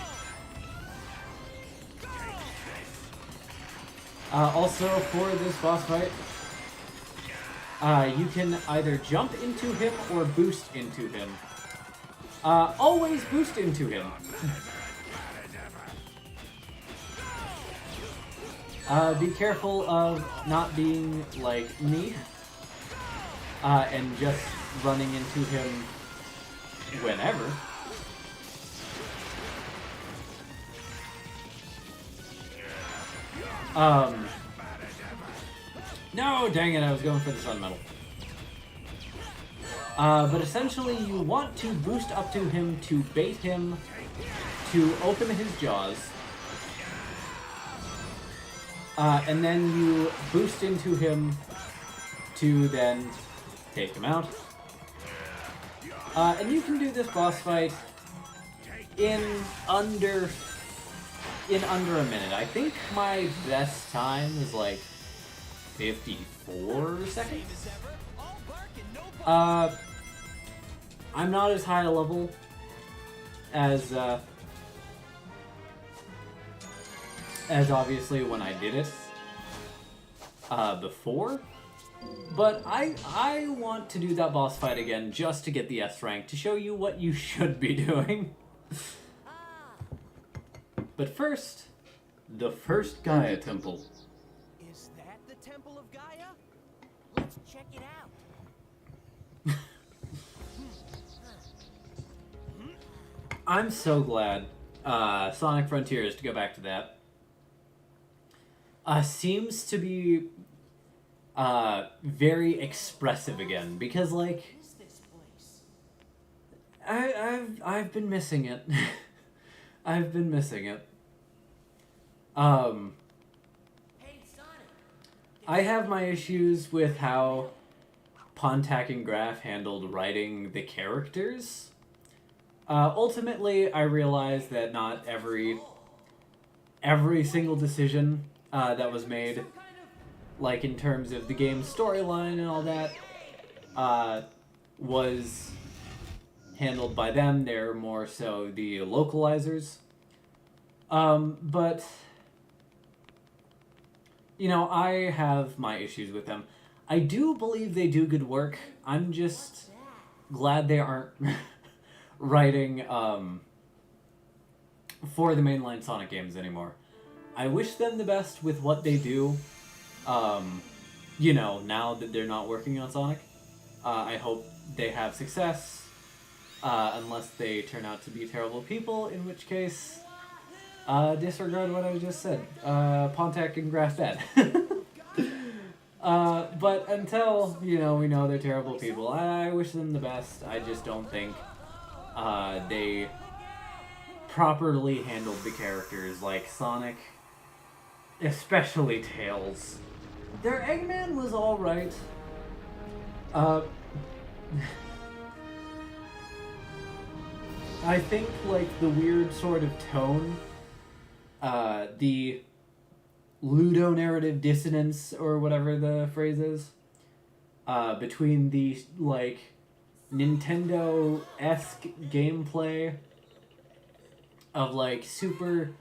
Also, for this boss fight, you can either jump into him or boost into him. Always boost into him. Be careful of not being like me, and just running into him whenever. No, dang it, I was going for the sun medal. But essentially you want to boost up to him to bait him to open his jaws. And then you boost into him to then take him out. And you can do this boss fight in under a minute. I think my best time is like 54 seconds. I'm not as high a level as obviously when I did it before, but I want to do that boss fight again just to get the S rank to show you what you should be doing. But first, the first Gaia temple. Is that the Temple of Gaia? Let's check it out. I'm so glad Sonic Frontiers, to go back to that, seems to be very expressive again, because like What is this place? I've been missing it. I've been missing it. Hey, Sonic. I have my issues with how Pontac and Graf handled writing the characters. Ultimately, I realized that not every single decision that was made, like in terms of the game's storyline and all that, was handled by them. They're more so the localizers. But, you know, I have my issues with them. I do believe they do good work. I'm just glad they aren't writing for the mainline Sonic games anymore. I wish them the best with what they do. You know, now that they're not working on Sonic, I hope they have success, unless they turn out to be terrible people, in which case, disregard what I just said. Pontac and Graf dead. But until, you know, we know they're terrible people, I wish them the best. I just don't think they properly handled the characters like Sonic, especially Tails. Their Eggman was alright. I think, like, the weird sort of tone the ludonarrative dissonance, or whatever the phrase is, between the, like, Nintendo-esque gameplay of, like, super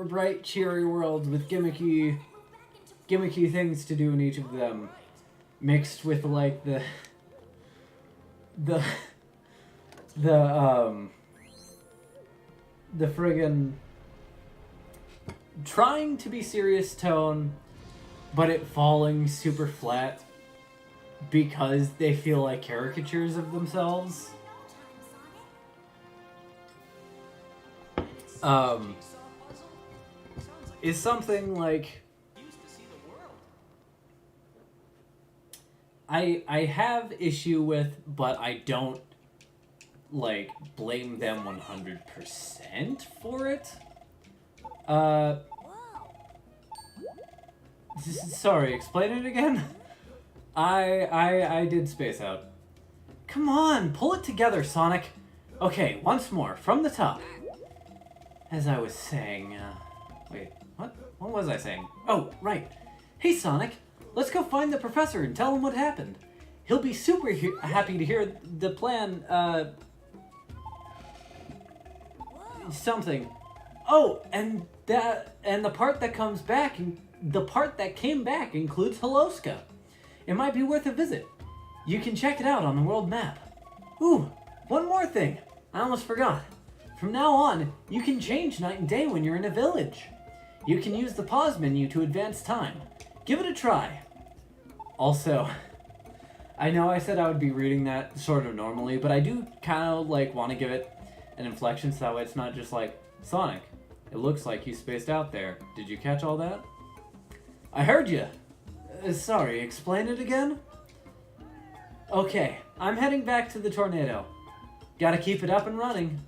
bright, cheery worlds with gimmicky things to do in each of them, mixed with, like, the friggin' trying to be serious tone, but it falling super flat because they feel like caricatures of themselves. Is something like I have issue with, but I don't, like, blame them 100% for it. Sorry, explain it again? I did space out. Come on, pull it together, Sonic. Okay, once more, from the top. As I was saying, wait, what? What was I saying? Oh, right. Hey, Sonic, let's go find the professor and tell him what happened. He'll be super happy to hear the plan, something. Oh, and the part that comes back, the part that came back includes Hallowstream. It might be worth a visit. You can check it out on the world map. Ooh, one more thing. I almost forgot. From now on, you can change night and day when you're in a village. You can use the pause menu to advance time. Give it a try. Also, I know I said I would be reading that sort of normally, but I do kind of, like, want to give it an inflection so that way it's not just like, Sonic, it looks like you spaced out there. Did you catch all that? I heard you. Sorry, explain it again? Okay, I'm heading back to the tornado. Gotta keep it up and running.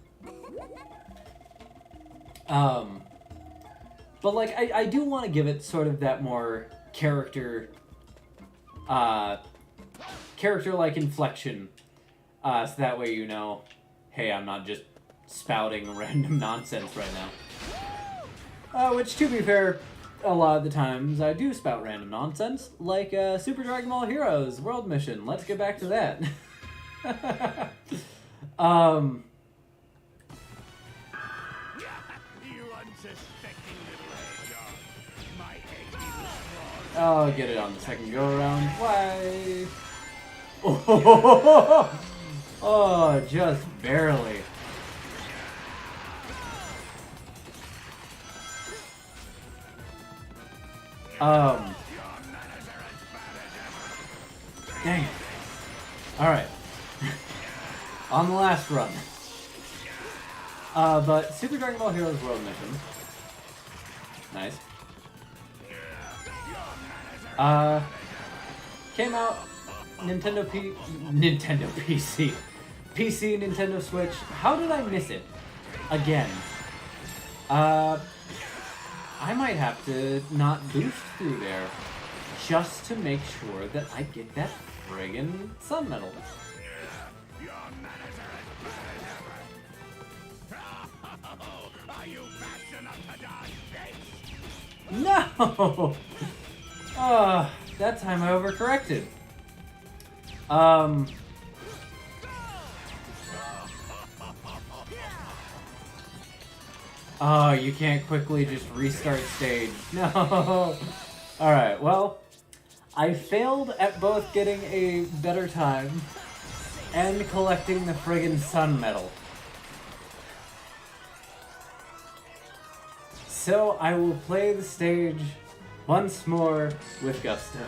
But, like, I do want to give it sort of that more character-like inflection, so that way you know, hey, I'm not just spouting random nonsense right now. Which, to be fair, a lot of the times I do spout random nonsense, like Super Dragon Ball Heroes World Mission. Let's get back to that. I'll get it on the second go around. Why? Oh, just barely. Dang it. Alright. On the last run. But Super Dragon Ball Heroes World Mission. Nice. Came out Nintendo PC, Nintendo Switch. How did I miss it? Again. I might have to not boost through there just to make sure that I get that friggin' Sun Medal. No! That time I overcorrected. Oh, you can't quickly just restart stage. No! Alright, well, I failed at both getting a better time and collecting the friggin' Sun Medal. So I will play the stage once more with gusto.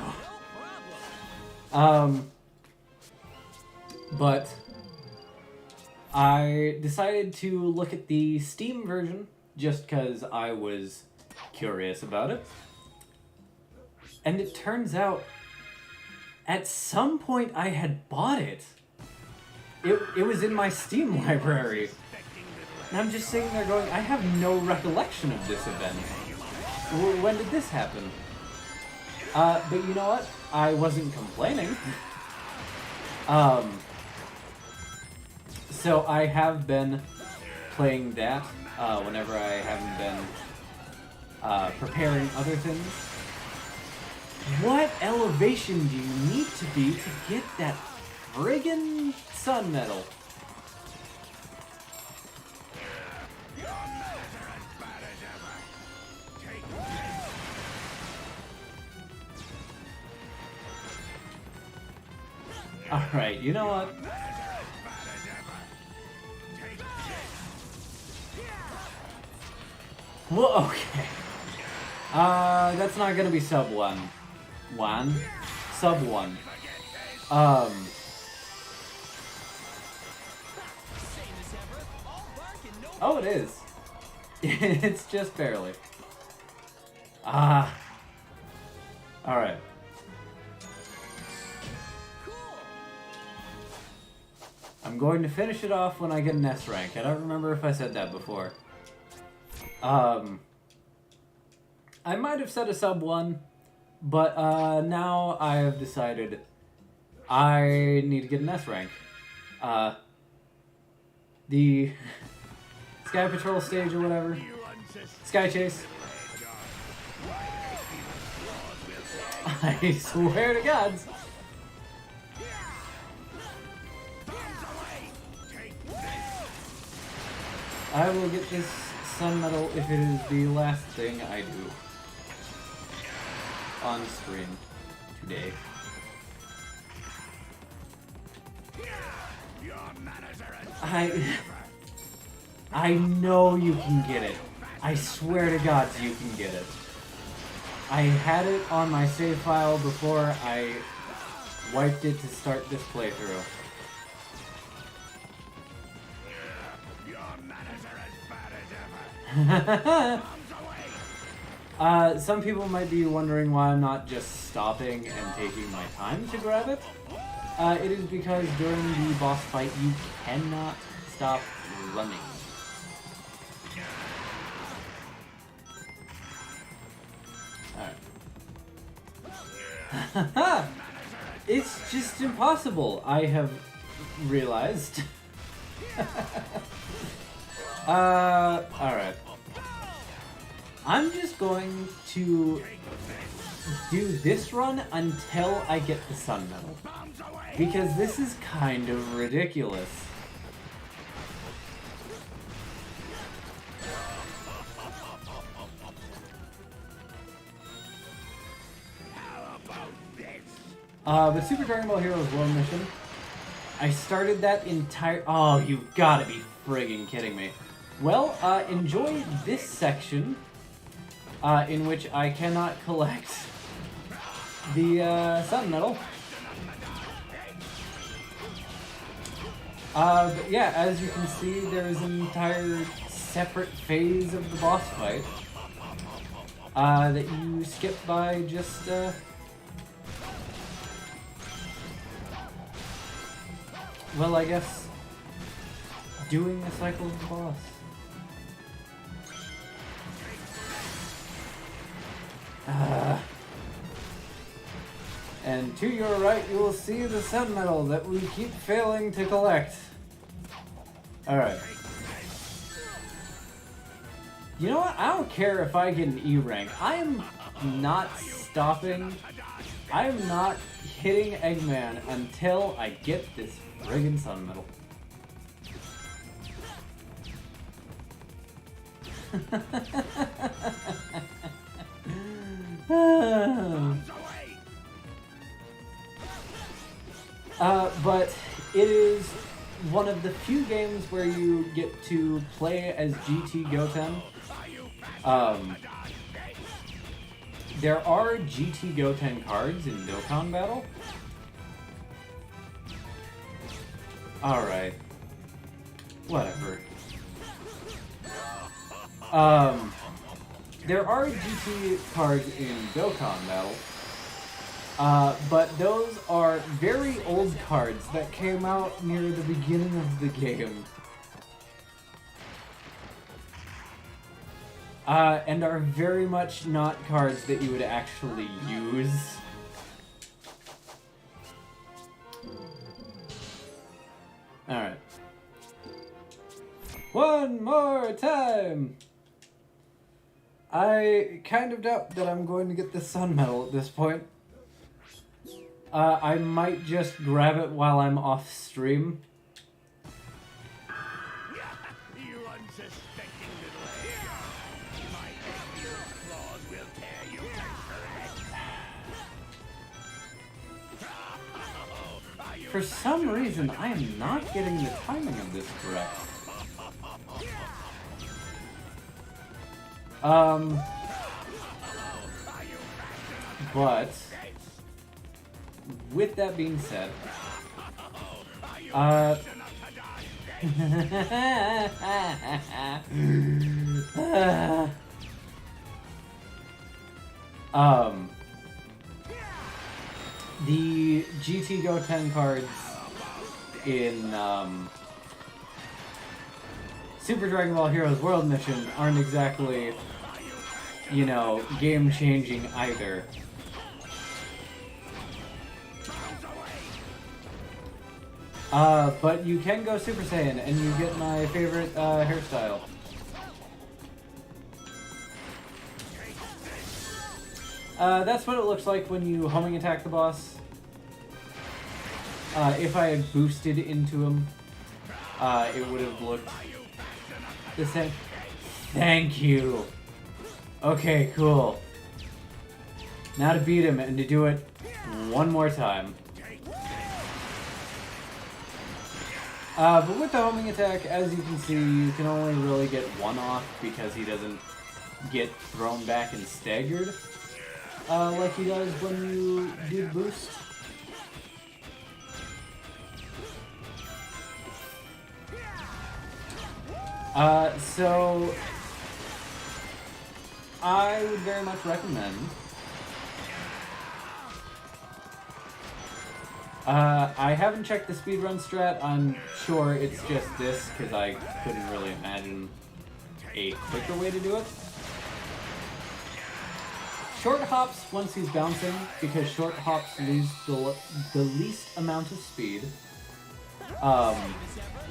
But I decided to look at the Steam version just because I was curious about it. And it turns out, at some point I had bought it. It was in my Steam library. And I'm just sitting there going, I have no recollection of this event. When did this happen? But you know what? I wasn't complaining. So I have been playing that whenever I haven't been preparing other things. What elevation do you need to be to get that friggin' sun medal? Alright, you know what? Well, okay. That's not gonna be sub 1. Sub 1. Oh, it is. It's just barely. Alright. I'm going to finish it off when I get an S rank. I don't remember if I said that before. I might have said a sub 1, but now I have decided I need to get an S rank. The Sky Patrol stage or whatever. Sky Chase. I swear to gods. I will get this sun medal if it is the last thing I do on screen today. I know you can get it. I swear to God you can get it. I had it on my save file before I wiped it to start this playthrough. Some people might be wondering why I'm not just stopping and taking my time to grab it. It is because during the boss fight you cannot stop running. Alright. It's just impossible, I have realized. Alright. I'm just going to do this run until I get the sun medal. Because this is kind of ridiculous. But Super Dragon Ball Heroes World Mission, I started that entire... Oh, you've got to be friggin' kidding me. Well, enjoy this section, in which I cannot collect the sun medal. But yeah, as you can see, there is an entire separate phase of the boss fight that you skip by just... Well, I guess doing the cycle of the boss. And to your right, you will see the sun medal that we keep failing to collect. Alright. You know what? I don't care if I get an E rank. I am not stopping. I am not hitting Eggman until I get this friggin' sun medal. But it is one of the few games where you get to play as GT Goten. There are GT Goten cards in Dokkan Battle. Alright. Whatever. There are GT cards in Dokkan Battle. But those are very old cards that came out near the beginning of the game. And are very much not cards that you would actually use. Alright. One more time! I kind of doubt that I'm going to get the sun medal at this point. I might just grab it while I'm off stream. You unsuspecting little egg. My evil claws will tear you to shreds. For some reason, I am not getting the timing of this correct. But with that being said, the GT Go 10 cards in Super Dragon Ball Heroes World Mission aren't exactly, you know, game-changing either. But you can go Super Saiyan and you get my favorite hairstyle. That's what it looks like when you homing attack the boss. If I had boosted into him, it would have looked the same. Thank you! Okay, cool. Now to beat him and to do it one more time. But with the homing attack, as you can see, you can only really get one off because he doesn't get thrown back and staggered like he does when you do boost. So I would very much recommend I haven't checked the speedrun strat. I'm sure it's just this, because I couldn't really imagine a quicker way to do it. Short hops once he's bouncing, because short hops lose the least amount of speed,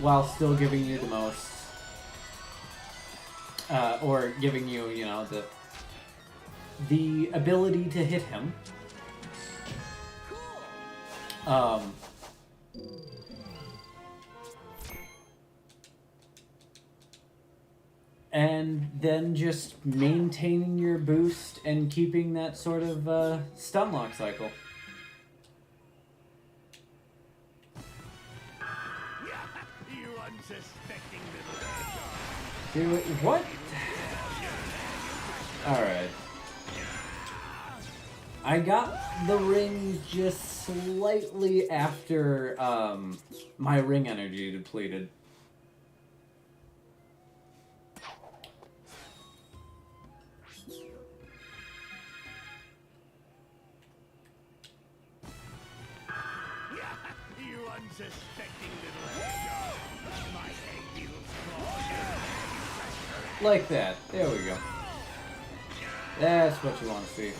while still giving you the most, or giving you, you know, the ability to hit him. And then just maintaining your boost and keeping that sort of stun lock cycle. You unsuspecting little egg. Do it. What? Alright. I got the ring just slightly after my ring energy depleted. You unsuspecting little egg. My evil claws. Like that. There we go. That's what you want to see.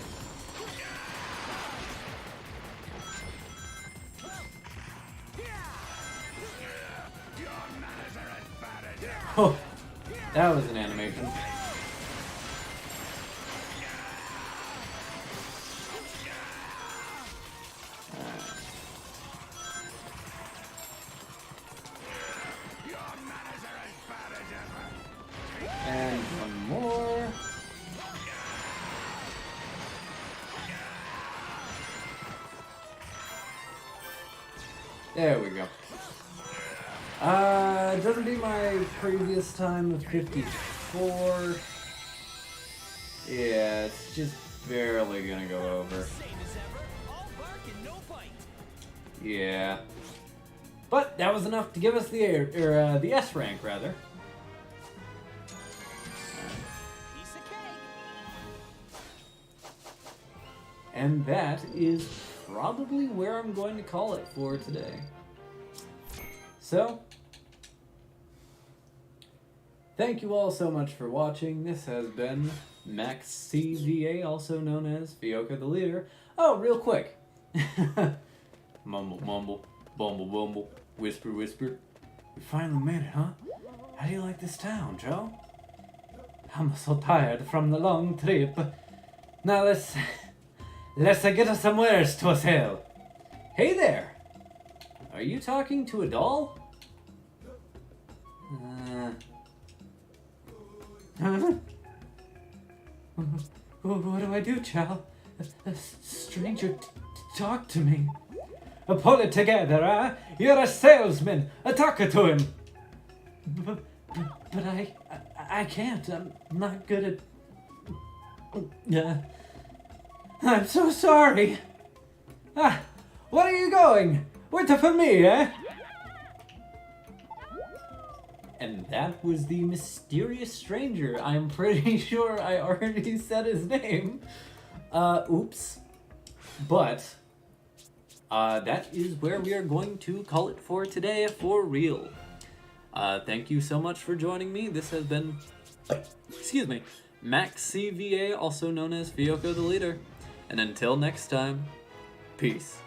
Oh, that was an animation. And one more. There we go. It doesn't beat my previous time of 54. Yeah, it's just barely gonna go over. Yeah. But that was enough to give us the the S rank, rather. And that is probably where I'm going to call it for today. So, thank you all so much for watching. This has been Max CVA, also known as Fioka the Leader. Oh, real quick. Mumble, mumble, bumble, bumble, whisper, whisper. We finally made it, huh? How do you like this town, Joe? I'm so tired from the long trip. Now let's get us some wares to sell. Hey there! Are you talking to a doll? What do I do, Chow? A stranger talk to me. Pull it together, huh? You're a salesman. Talk to him. But I can't. I'm not good at... I'm so sorry. Where are you going? Wait for me, eh? And that was the mysterious stranger. I'm pretty sure I already said his name. Oops. But, that is where we are going to call it for today, for real. Thank you so much for joining me. This has been, excuse me, Max CVA, also known as Fioko the Leader. And until next time, peace.